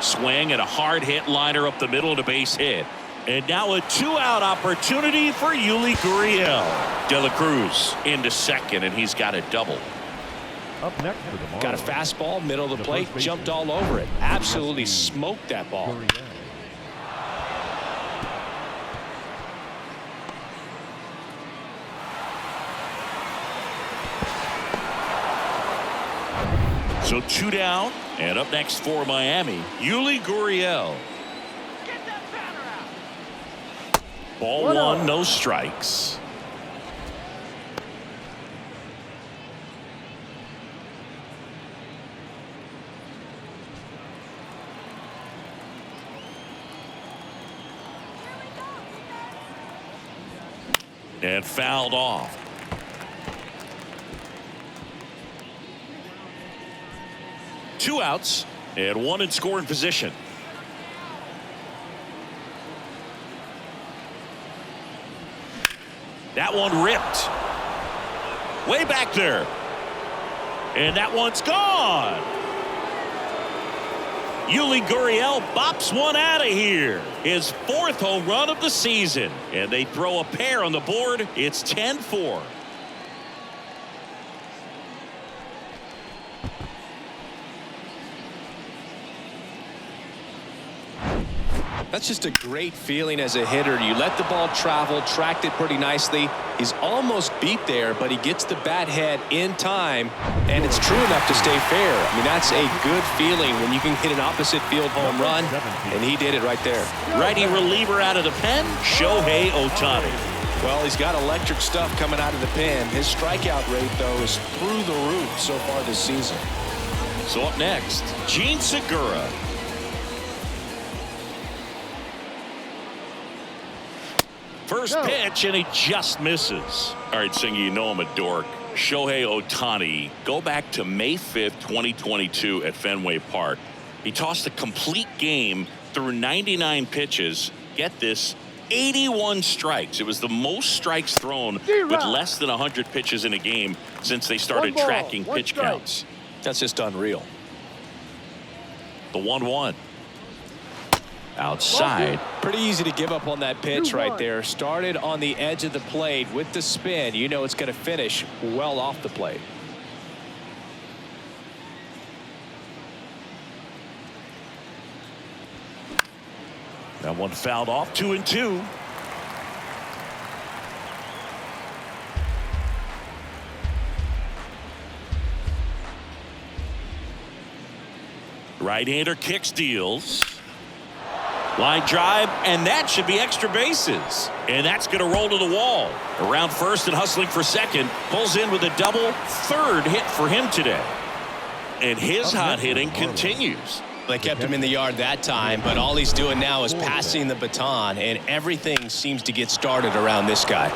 Swing and a hard hit liner up the middle to base hit. And now a 2-out opportunity for Yuli Gurriel. De La Cruz into second, and he's got a double. Up next for the Marlins. Got a fastball, middle of the plate, jumped all over it. Absolutely smoked that ball. So 2 down, and up next for Miami, Yuli Gurriel. Get that batter out. Ball one, no strikes. And fouled off. Two outs and one in scoring position. That one ripped way back there, and that one's gone. Yuli Gurriel bops one out of here. His 4th home run of the season, and they throw a pair on the board. It's 10-4. That's just a great feeling as a hitter. You let the ball travel, tracked it pretty nicely. He's almost beat there, but he gets the bat head in time, and it's true enough to stay fair. I mean, that's a good feeling when you can hit an opposite field home run, and he did it right there. Righty reliever out of the pen, Shohei Ohtani. Well, he's got electric stuff coming out of the pen. His strikeout rate, though, is through the roof so far this season. So up next, Gene Segura. First pitch, and he just misses. All right, Singy, you know I'm a dork. Shohei Ohtani, go back to May 5th, 2022 at Fenway Park. He tossed a complete game through 99 pitches. Get this, 81 strikes. It was the most strikes thrown with less than 100 pitches in a game since they started tracking pitch counts. That's just unreal. The 1-1. Outside. Pretty easy to give up on that pitch right there. Started on the edge of the plate with the spin. You know it's going to finish well off the plate. That one fouled off. 2-2. Right-hander kicks, deals. Line drive, and that should be extra bases. And that's going to roll to the wall. Around first and hustling for second. Pulls in with a double. 3rd hit for him today. And his hot hitting continues. They kept him in the yard that time, but all he's doing now is passing the baton, and everything seems to get started around this guy.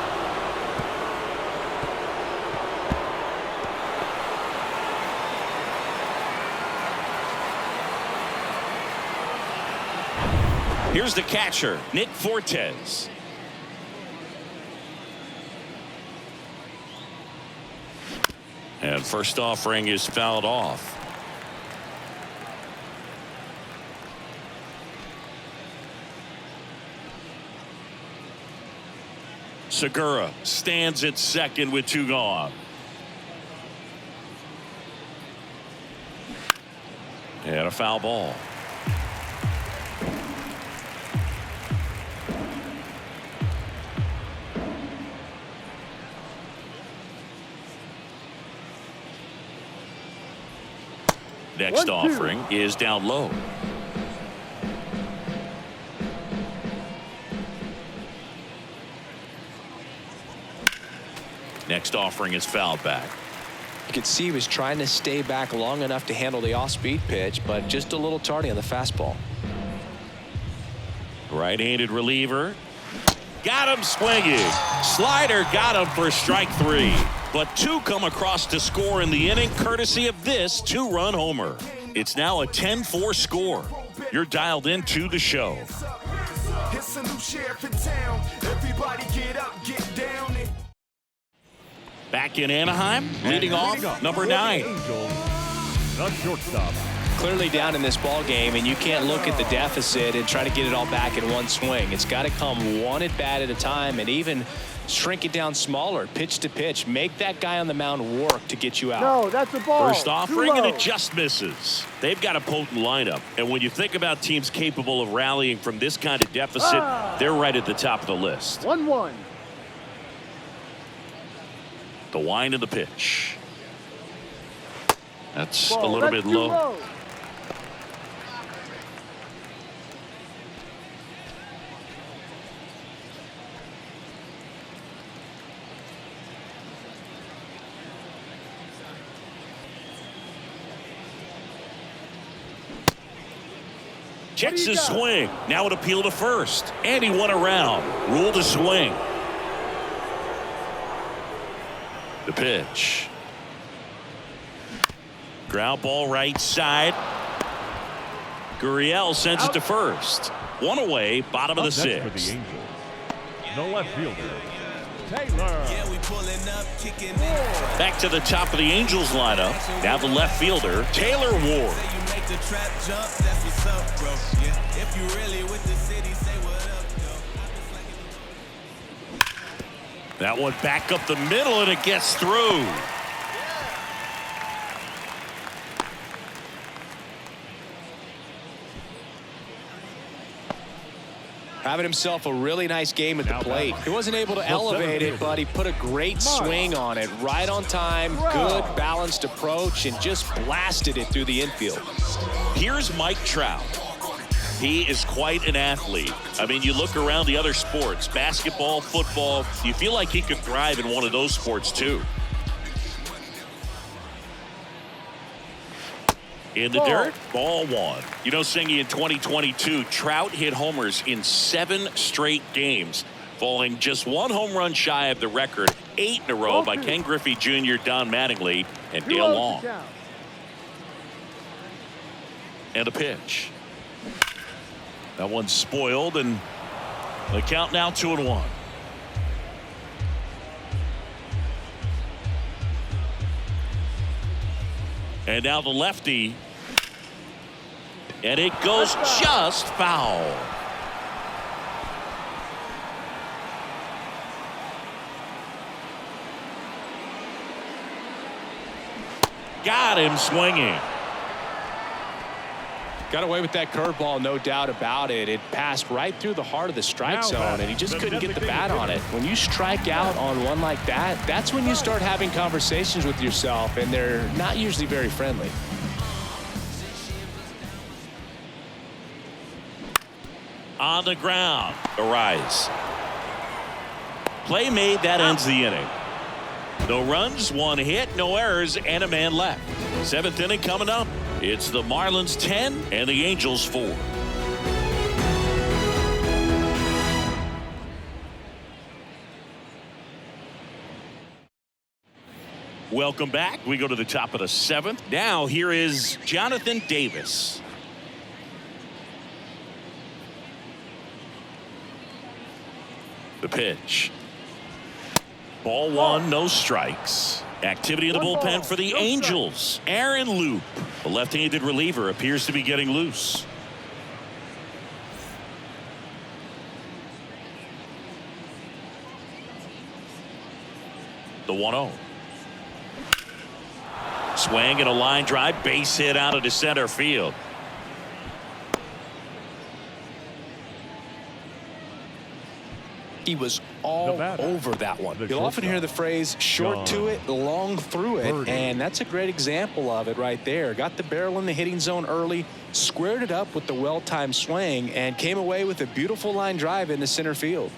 Here's the catcher, Nick Fortes. And first offering is fouled off. Segura stands at second with 2 gone. And a foul ball. Next offering is down low. Next offering is fouled back. You could see he was trying to stay back long enough to handle the off-speed pitch, but just a little tardy on the fastball. Right-handed reliever. Got him swinging. Slider got him for strike 3. But 2 come across to score in the inning, courtesy of this 2-run homer. It's now a 10-4 score. You're dialed into the show. It's a new sheriff in town. Everybody get up, get down. Back in Anaheim, leading off, number 9. Angels, the shortstop. Clearly down in this ball game, and you can't look at the deficit and try to get it all back in one swing. It's got to come one at bat at a time, and even shrink it down smaller, pitch to pitch. Make that guy on the mound work to get you out. No, that's a ball. First offering, Too and low. it just misses. They've got a potent lineup, and when you think about teams capable of rallying from this kind of deficit, they're right at the top of the list. 1-1. The wind of the pitch. That's Ball. a little That's bit too low. Checks his swing. Now it appeal to first. And he won around. Ruled a swing. The pitch. Ground ball right side. Gurriel sends it to first. 1 away, bottom of the Up next 6th. for the Angels, the left fielder, Taylor. Yeah, we pulling up, kicking it. Back to the top of the Angels lineup. Now the left fielder, Taylor Ward. You make the trap jump, that's what's up, bro. Yeah, if you really with the city, say what up, yo. That one back up the middle, and it gets through. Having himself a really nice game at the plate. He wasn't able to elevate it, but he put a great swing on it. Right on time, good balanced approach, and just blasted it through the infield. Here's Mike Trout. He is quite an athlete. I mean, you look around the other sports, basketball, football, you feel like he could thrive in one of those sports too. In the dirt, ball 1. You know, Singy, in 2022, Trout hit homers in 7 straight games, falling just 1 home run shy of the record, 8 in a row by Ken Griffey Jr., Don Mattingly, and Dale Long. And a pitch. That one's spoiled, and the count now 2-1. And now the lefty. And it goes just foul. Got him swinging. Got away with that curveball, no doubt about it. It passed right through the heart of the strike zone, and he just couldn't get the bat on it. When you strike out on one like that, that's when you start having conversations with yourself, and they're not usually very friendly. On the ground, a rise. Play made, that ends the inning. No runs, 1 hit, no errors, and a man left. 7th inning coming up. It's the Marlins 10 and the Angels 4. Welcome back. We go to the top of the 7th. Now here is Jonathan Davis. The pitch. Ball 1, no strikes. Activity in the bullpen for the Angels. Aaron Loop, the left-handed reliever, appears to be getting loose. The 1-0. Swing and a line drive, base hit out into center field. He was all over that one. You'll often hear the phrase short to it, long through it, and that's a great example of it right there. Got the barrel in the hitting zone early, squared it up with the well-timed swing, and came away with a beautiful line drive into center field.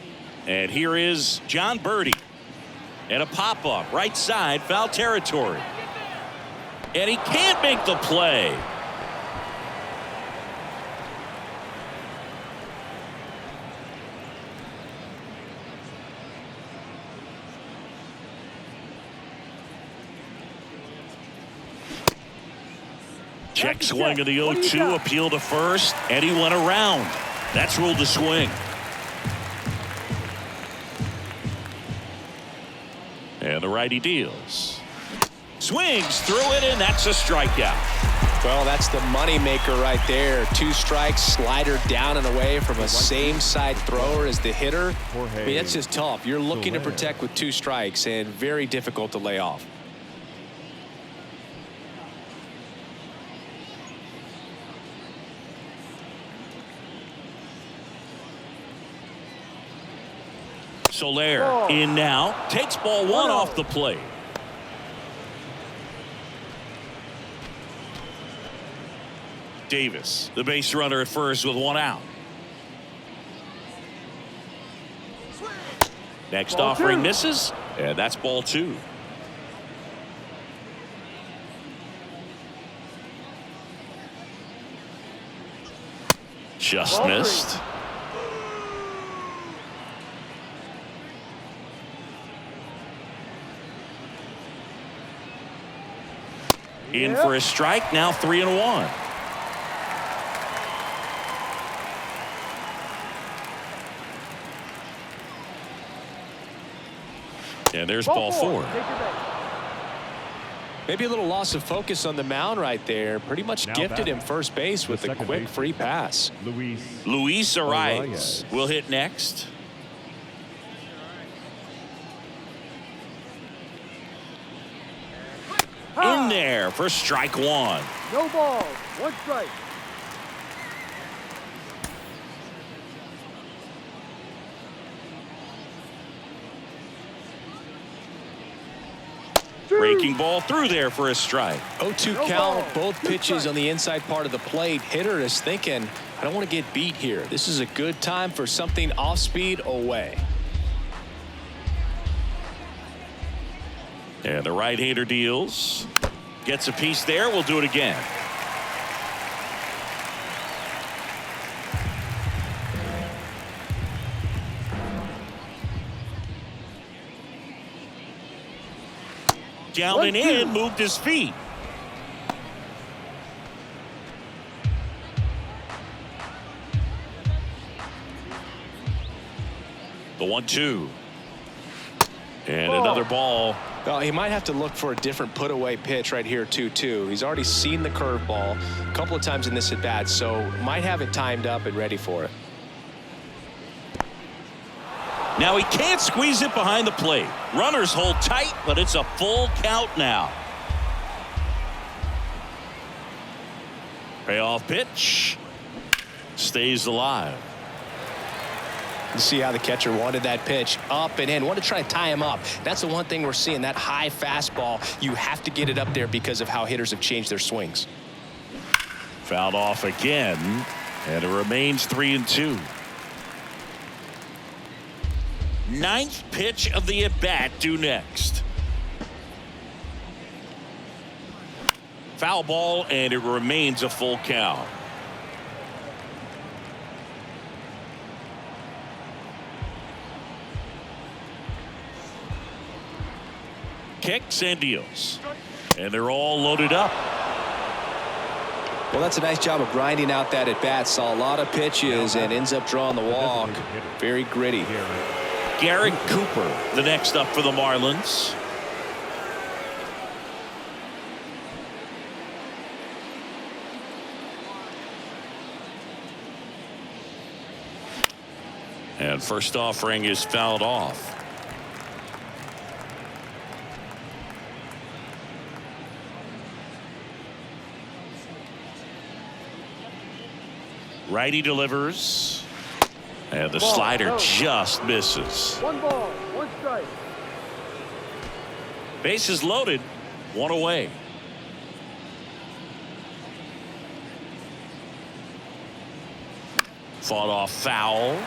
And here is John Birdie. And a pop-up, right side, foul territory. And he can't make the play. Check swing of the 0-2, appeal to first, and he went around. That's ruled a swing. And the righty deals. Swings through it, and that's a strikeout. Well, that's the money maker right there. 2 strikes, slider down and away from a same side thrower as the hitter. I mean, that's just tough. You're looking to protect with 2 strikes and very difficult to lay off. Soler in now, takes ball 1 off the plate. Davis, the base runner at first with 1 out. Next offering misses, and that's ball 2. Just missed. In for a strike, now 3-1. And there's ball 4. Maybe a little loss of focus on the mound right there. Pretty much gifted him first base with a quick free pass. Luis Arias will hit next. In there for strike 1. No ball. 1 strike. Breaking ball through there for a strike. 0-2 count, both pitches on the inside part of the plate. Hitter is thinking, I don't want to get beat here. This is a good time for something off speed away. And the right-hander deals. Gets a piece there. We'll do it again. Down and in, moved his feet. The 1-2. And another ball. Well, he might have to look for a different put-away pitch right here, 2-2. He's already seen the curveball a couple of times in this at-bat, so might have it timed up and ready for it. Now he can't squeeze it behind the plate. Runners hold tight, but it's a full count now. Payoff pitch. Stays alive. You see how the catcher wanted that pitch up and in. Wanted to try to tie him up. That's the one thing we're seeing, that high fastball. You have to get it up there because of how hitters have changed their swings. Fouled off again, and it remains 3-2. Ninth pitch of the at-bat due next. Foul ball, and it remains a full count. Kicks and deals. And they're all loaded up. Well, that's a nice job of grinding out that at-bat. Saw a lot of pitches and ends up drawing the walk. Very gritty. Garrett Cooper, the next up for the Marlins. And first offering is fouled off. Righty delivers. And the slider just misses. 1 ball, 1 strike. Bases loaded, 1 away. Fought off foul.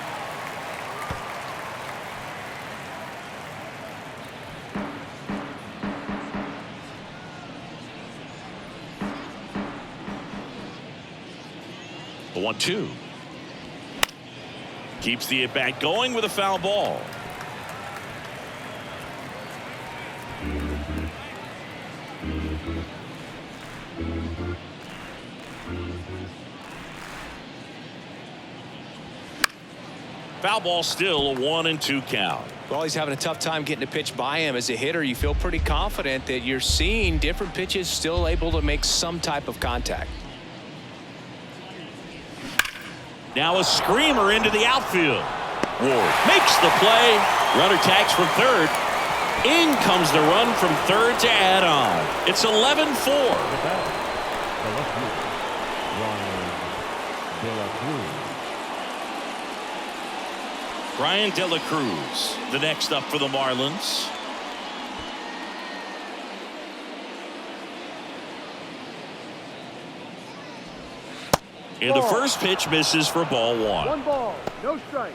The 1-2. Keeps the at-bat going with a foul ball. Foul ball, still a 1-2 count. Well, he's having a tough time getting a pitch by him. As a hitter, you feel pretty confident that you're seeing different pitches still able to make some type of contact. Now a screamer into the outfield. Ward makes the play. Runner tags from third. In comes the run from third to add on. It's 11-4. Brian De La Cruz, the next up for the Marlins. And the first pitch misses for ball 1. 1 ball, no strike.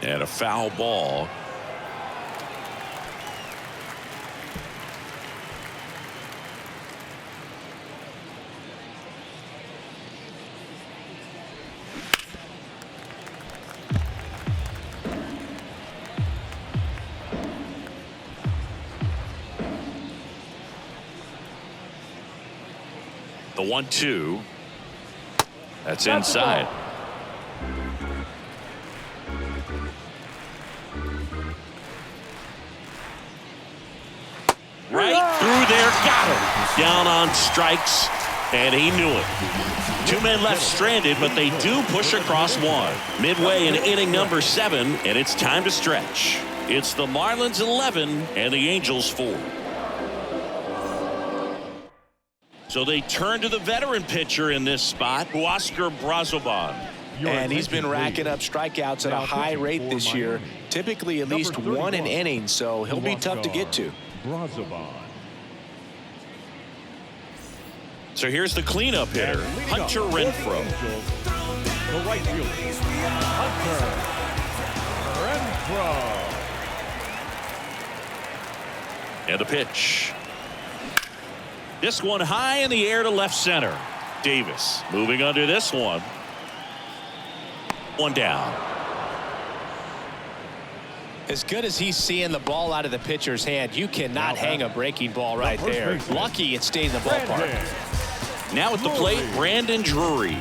And a foul ball. The 1-2. That's inside. Right through there, got him. Down on strikes, and he knew it. 2 men left stranded, but they do push across 1. Midway in inning number 7, and it's time to stretch. It's the Marlins 11 and the Angels 4. So they turn to the veteran pitcher in this spot, Oscar Brazoban. And he's been racking up strikeouts at a high rate this year, typically at least 1 an inning, so he'll be tough to get to. So here's the cleanup hitter, Hunter Renfroe. The right fielder, Hunter Renfroe. And the pitch. This one high in the air to left center. Davis moving under this one. 1 down. As good as he's seeing the ball out of the pitcher's hand, you cannot hang a breaking ball right there. Lucky it stayed in the ballpark. Now at the plate, Brandon Drury.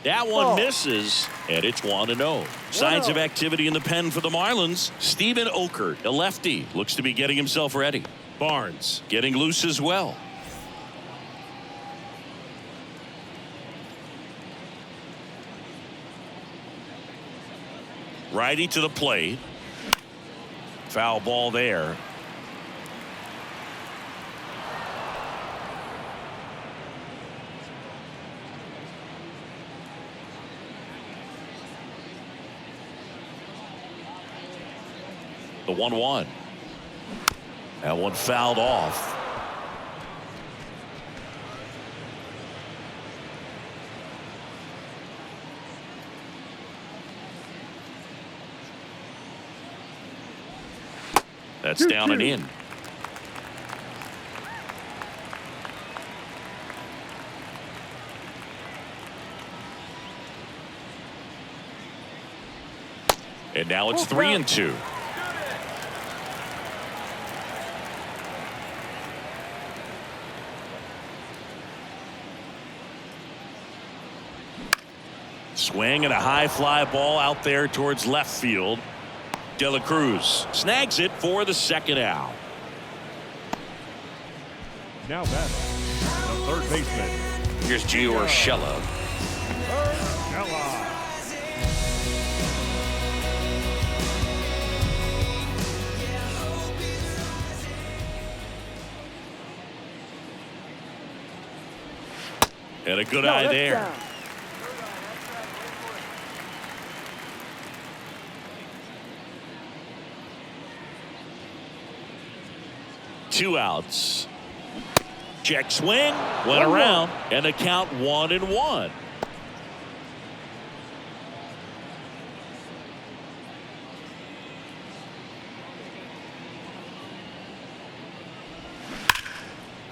That one misses, and it's 1-0. Signs of activity in the pen for the Marlins. Steven Okert, a lefty, looks to be getting himself ready. Barnes getting loose as well. Righty to the plate. Foul ball there. The 1-1. That one fouled off. That's down and in. And now it's 3-2. Swing and a high fly ball out there towards left field. De La Cruz snags it for the second out. Now batting, the third baseman, Here's Gio Urshela. Urshela. And a good eye there. Down. Two outs. Check swing. Went around. And the count 1-1.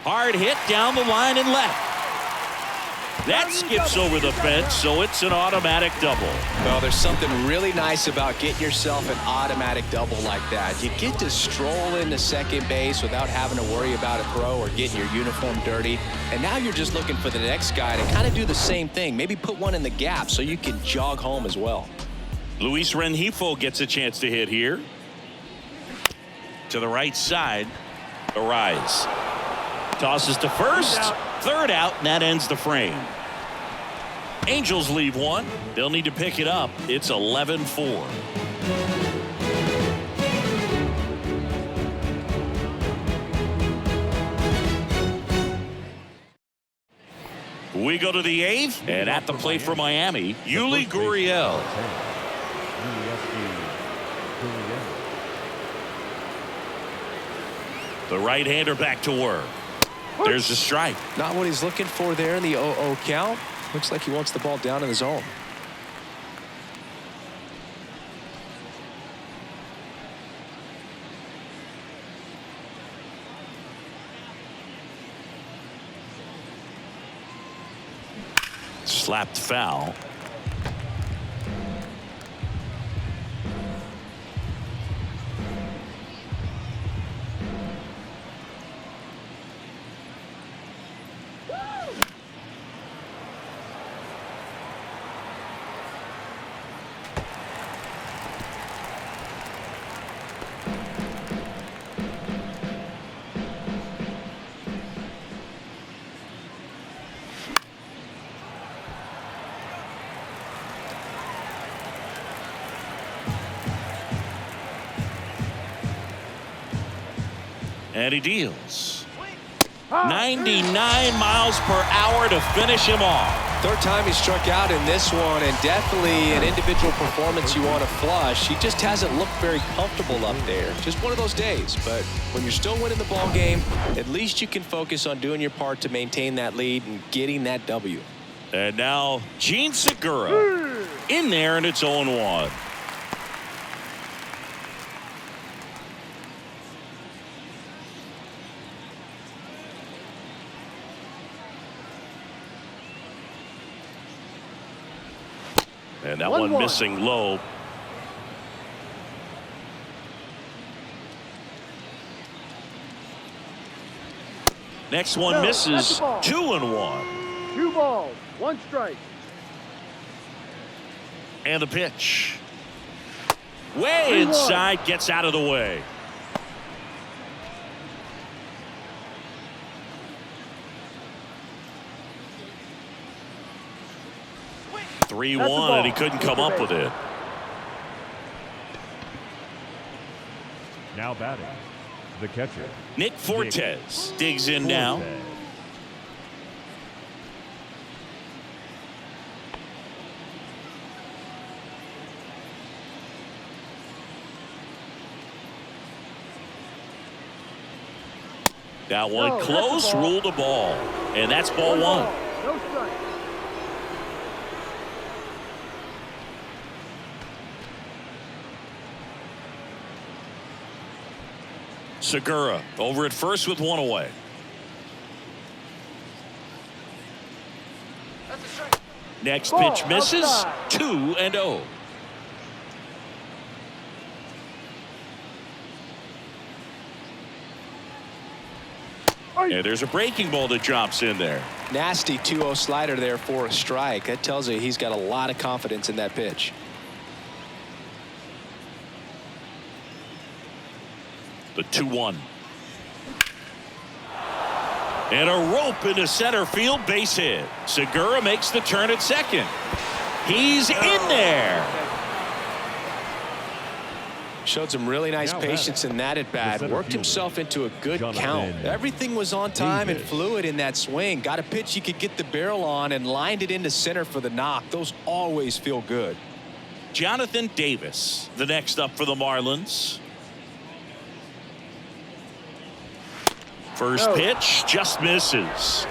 Hard hit down the line and left. That skips over the fence, so it's an automatic double. Well, there's something really nice about getting yourself an automatic double like that. You get to stroll into second base without having to worry about a throw or getting your uniform dirty. And now you're just looking for the next guy to kind of do the same thing. Maybe put one in the gap so you can jog home as well. Luis Rengifo gets a chance to hit here. To the right side. Arise. Tosses to first. Third out, and that ends the frame. Angels leave one. They'll need to pick it up. It's 11-4. We go to the eighth, and at the plate for Miami, Yuli Gurriel. The right-hander back to work. There's the strike. Not what he's looking for there in the 0-0 count. Looks like he wants the ball down in the zone. Slapped foul. And he deals. 99 miles per hour to finish him off. Third time he struck out in this one, and definitely an individual performance you want to flush. He just hasn't looked very comfortable up there. Just one of those days. But when you're still winning the ball game, at least you can focus on doing your part to maintain that lead and getting that W. And now Gene Segura in there, and it's 0-1. And that one missing low. Next one misses. 2-1. 2 balls, 1 strike. And the pitch. Way inside, gets out of the way. That's 3-1, and he couldn't come up with it. Now batting, the catcher, Nick Fortes digs in now. That one close, ruled a ball. And that's ball 1. No strike. Segura over at first with 1 away. Next pitch misses. 2-0. And there's a breaking ball that drops in there. Nasty 2-0 slider there for a strike. That tells you he's got a lot of confidence in that pitch. The 2-1. And a rope into center field, base hit. Segura makes the turn at second. He's in there. Showed some really nice patience in that at bat. Worked himself into a good count. Everything was on time and fluid in that swing. Got a pitch he could get the barrel on and lined it into center for the knock. Those always feel good. Jonathan Davis, the next up for the Marlins. First pitch just misses.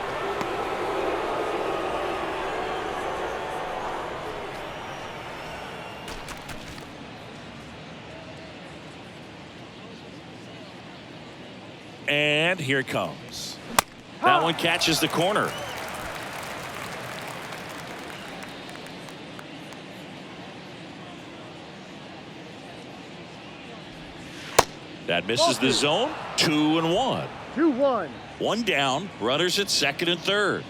And here it comes. That one catches the corner. That misses the zone. 2-1. 2-1. One down. Runners at second and third.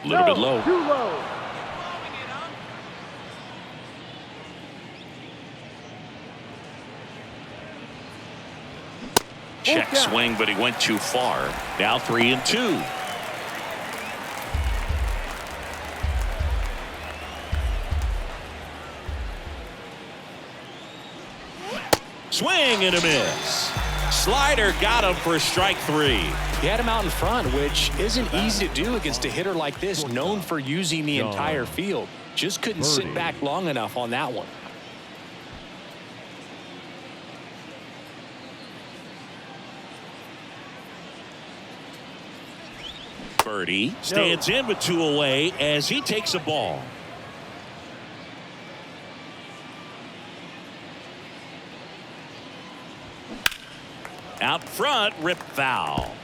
A little bit low. Too low. Check swing, but he went too far. Now 3-2. Swing and a miss. Slider got him for strike 3. He had him out in front, which isn't easy to do against a hitter like this, known for using the entire field. Just couldn't sit back long enough on that one. Birdie stands in with 2 away as he takes a ball. Out front, rip foul.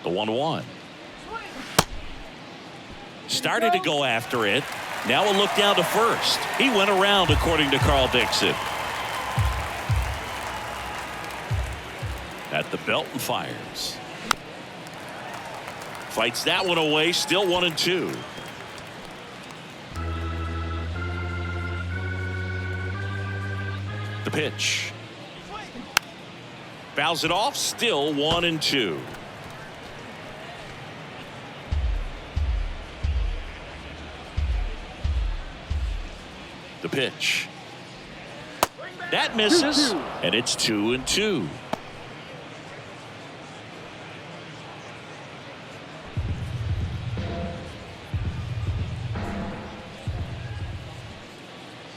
The 1-1. Started to go after it. Now a look down to first. He went around, according to Carl Dixon. At the belt and fires. Fights that one away. Still 1-2. The pitch. Fouls it off. Still 1-2. The pitch. That misses. And it's 2-2.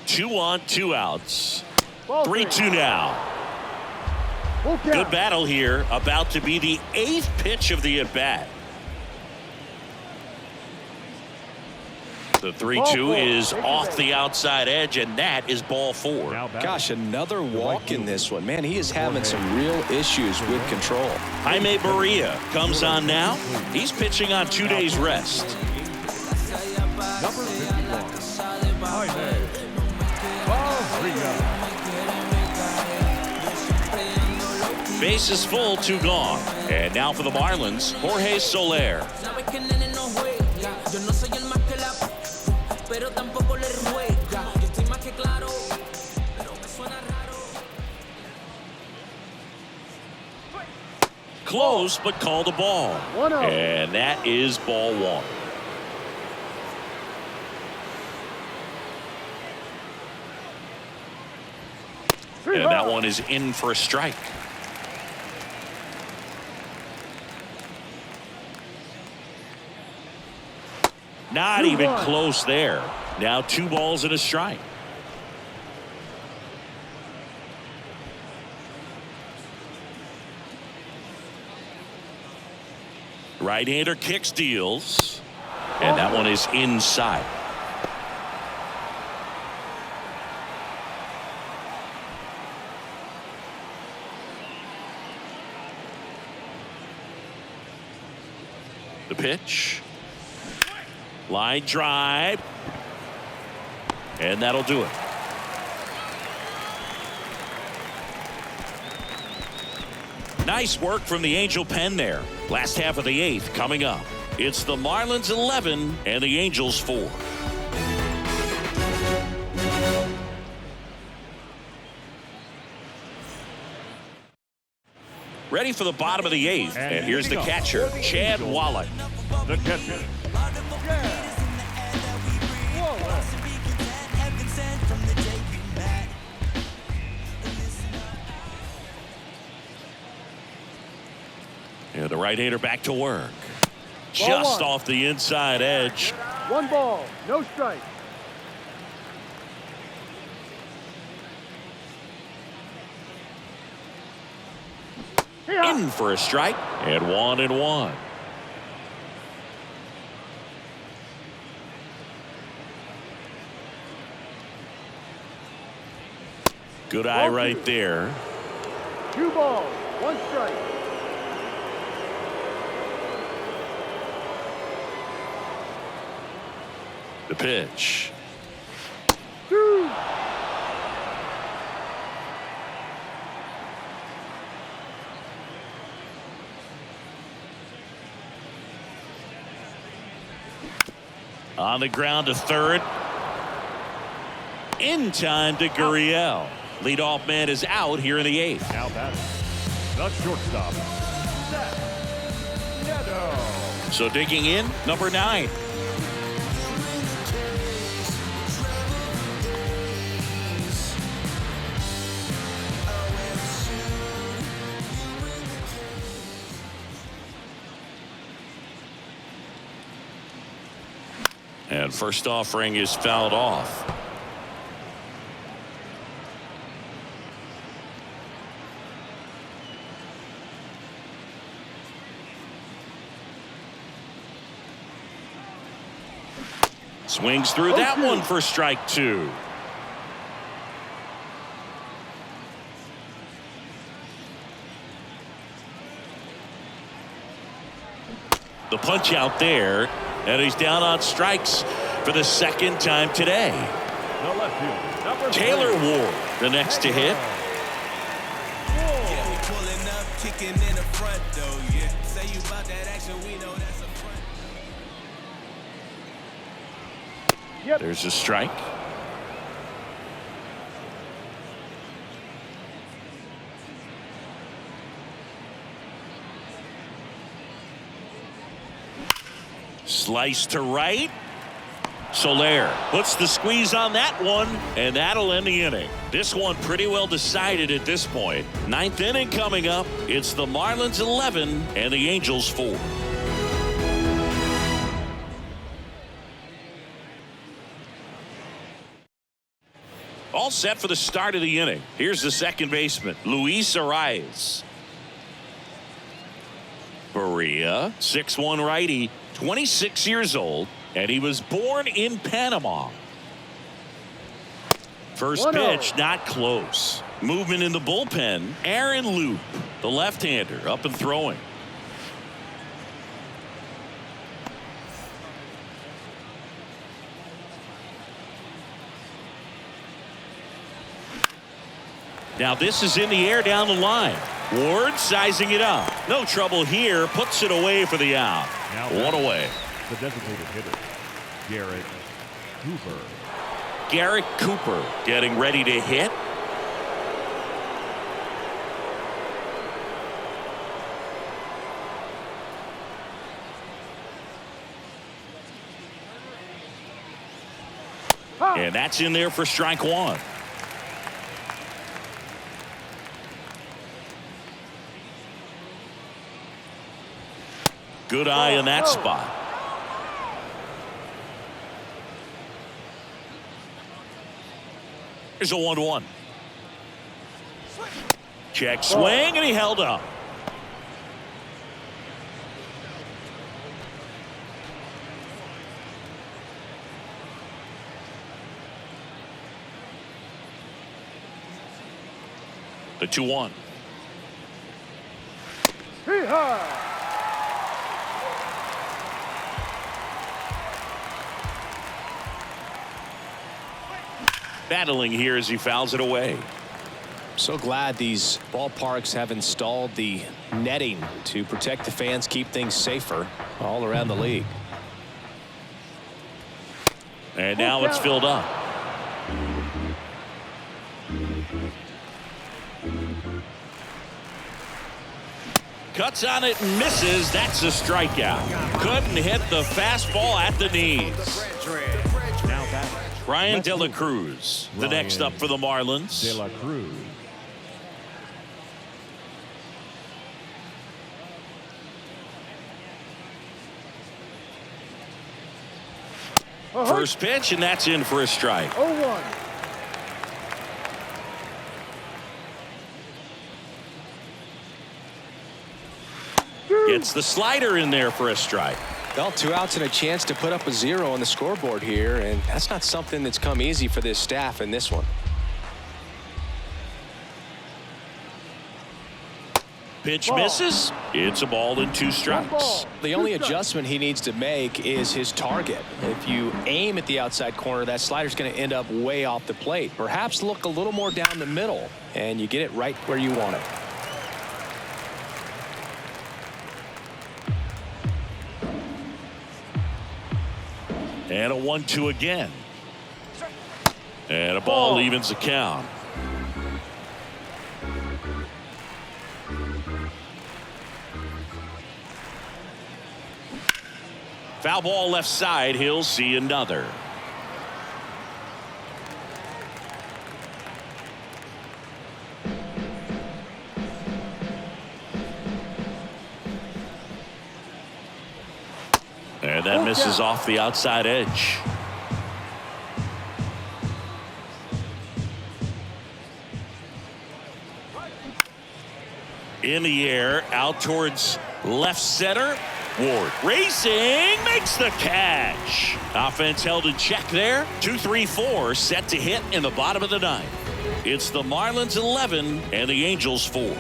Two on, 2 outs. 3-2 now. Good battle here. About to be the 8th pitch of the at-bat. The 3-2 is off the outside edge, and that is ball 4. Gosh, another walk in this one. Man, he is having some real issues with control. Jaime Barria comes on now. He's pitching on 2 days rest. Number 51, Jaime Barria. Base is full, 2 gone. And now for the Marlins, Jorge Soler. Close, but called a ball. And that is ball 1. And that one is in for a strike. Not even close there. Now 2 balls and a strike. Right-hander kicks, deals. And that one is inside. The pitch. Line drive. And that'll do it. Nice work from the Angel pen there. Last half of the 8th coming up. It's the Marlins 11 and the Angels 4. Ready for the bottom of the 8th. And here's the catcher, Chad Wallach. The catcher, And the right-hander back to work. Just off the inside edge. 1 ball, no strike. In for a strike. And 1-1. Good eye right there. 2 balls, 1 strike. The pitch. 2. On the ground to third. In time to Gurriel. Leadoff man is out here in the 8th. now batting, the shortstop, Zach Neto. So digging in, number 9. And first offering is fouled off. Swings through that one for strike 2. The punch out there, and he's down on strikes for the 2nd time today. The left field, number 3. Taylor Ward, the next to hit. Yeah, we pulling up, kicking in the front though, yeah. Say you about that action, we know that's a front. There's a strike. Slice to right. Soler puts the squeeze on that one, and that'll end the inning. This one pretty well decided at this point. 9th inning coming up. It's the Marlins 11 and the Angels 4. All set for the start of the inning. Here's the second baseman, Luis Arias. Berea, 6'1" righty, 26 years old, and he was born in Panama. First pitch, not close. Movement in the bullpen, Aaron Loop, the left-hander, up and throwing. Now this is in the air down the line. Ward sizing it up. No trouble here. Puts it away for the out. Now One away. The designated hitter, Garrett Cooper. Garrett Cooper getting ready to hit. And that's in there for strike 1. Good eye in that spot. Here's a 1-1. Check swing, and he held up. The 2-1. Battling here as he fouls it away. So glad these ballparks have installed the netting to protect the fans, keep things safer all around the league. And now it's filled up. Cuts on it and misses. That's a strikeout. Couldn't hit the fastball at the knees. Now back. Ryan De La Cruz, the next up for the Marlins. De La Cruz. First pitch, and that's in for a strike. 0-1. Gets the slider in there for a strike. Well, 2 outs and a chance to put up a 0 on the scoreboard here, and that's not something that's come easy for this staff in this one. Pitch misses. It's a ball and 2 strikes. The only adjustment he needs to make is his target. If you aim at the outside corner, that slider's going to end up way off the plate. Perhaps look a little more down the middle, and you get it right where you want it. And a 1-2 again. And a ball evens the count. Foul ball left side. He'll see another. And that misses off the outside edge. In the air, out towards left center. Ward racing, makes the catch. Offense held in check there. 2-3-4 set to hit in the bottom of the ninth. It's the Marlins 11 and the Angels 4.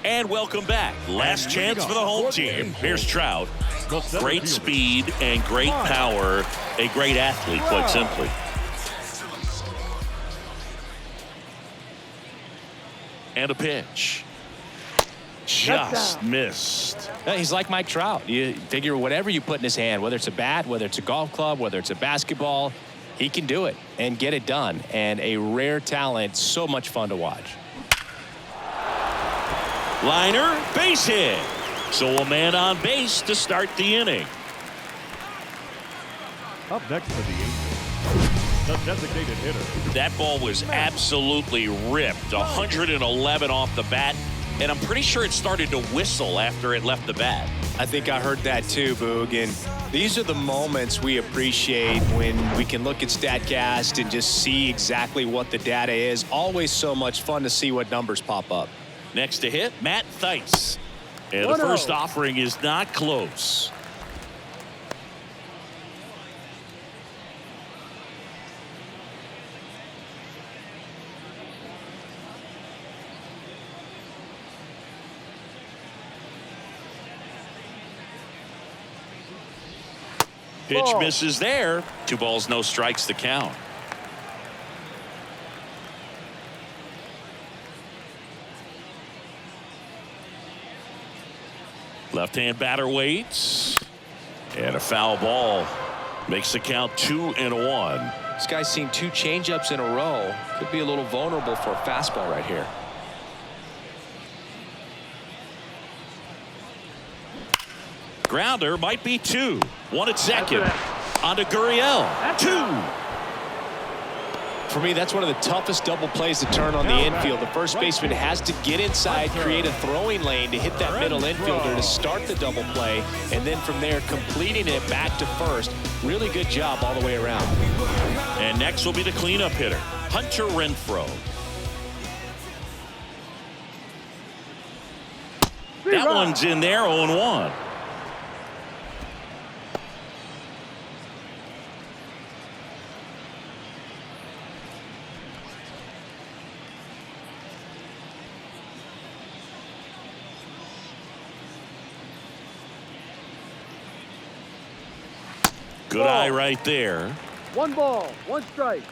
And welcome back. Last chance for the home team. Here's Trout. Great speed and great power. A great athlete, quite simply. And a pitch. Just missed. He's like Mike Trout. You figure whatever you put in his hand, whether it's a bat, whether it's a golf club, whether it's a basketball, he can do it and get it done. And a rare talent, so much fun to watch. Liner, base hit. So a man on base to start the inning. Up next for the Angels, the designated hitter. That ball was absolutely ripped. 111 off the bat. And I'm pretty sure it started to whistle after it left the bat. I think I heard that too, Boog. And these are the moments we appreciate when we can look at StatCast and just see exactly what the data is. Always so much fun to see what numbers pop up. Next to hit, Matt Theis. And the first offering is not close. Pitch misses there. 2 balls, no strikes to count. Left-hand batter waits. And a foul ball makes the count 2-1. This guy's seen 2 changeups in a row. Could be a little vulnerable for a fastball right here. Grounder might be 2. 1 at second. On to Gurriel. 2. For me, that's one of the toughest double plays to turn on the infield. The first baseman has to get inside, create a throwing lane to hit that middle infielder to start the double play, and then from there completing it back to first. Really good job all the way around. And next will be the cleanup hitter, Hunter Renfroe. That one's in there, 0-1. Good eye right there. 1 ball, 1 strike.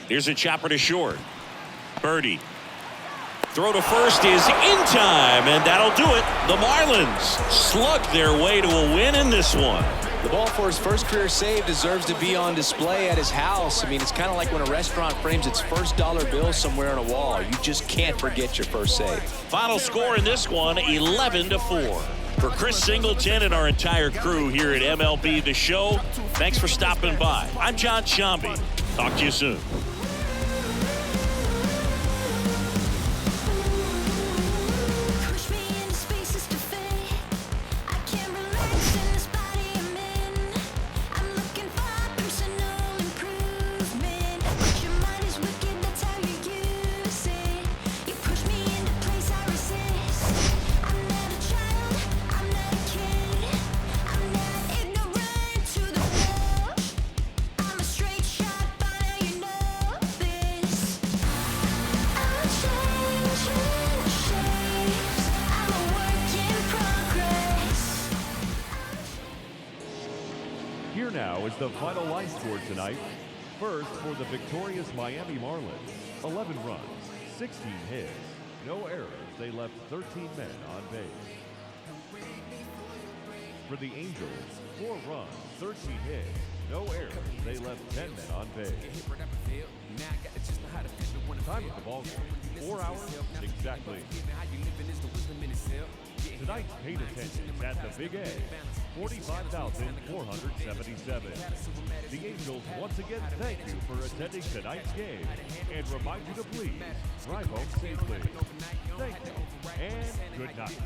Here's a chopper to short. Birdie. Throw to first is in time, and that'll do it. The Marlins slug their way to a win in this one. The ball for his first career save deserves to be on display at his house. I mean, it's kind of like when a restaurant frames its first dollar bill somewhere on a wall. You just can't forget your first save. Final score in this one, 11-4. For Chris Singleton and our entire crew here at MLB The Show, thanks for stopping by. I'm John Shambi. Talk to you soon. Here now is the final line score tonight. First, for the victorious Miami Marlins, 11 runs, 16 hits, no errors. They left 13 men on base. For the Angels, 4 runs, 13 hits, no errors. They left 10 men on base. Time of the ball game, 4 hours exactly. Tonight's paid attendance at the Big A, 45,477. The Angels once again thank you for attending tonight's game and remind you to please drive home safely. Thank you and good night.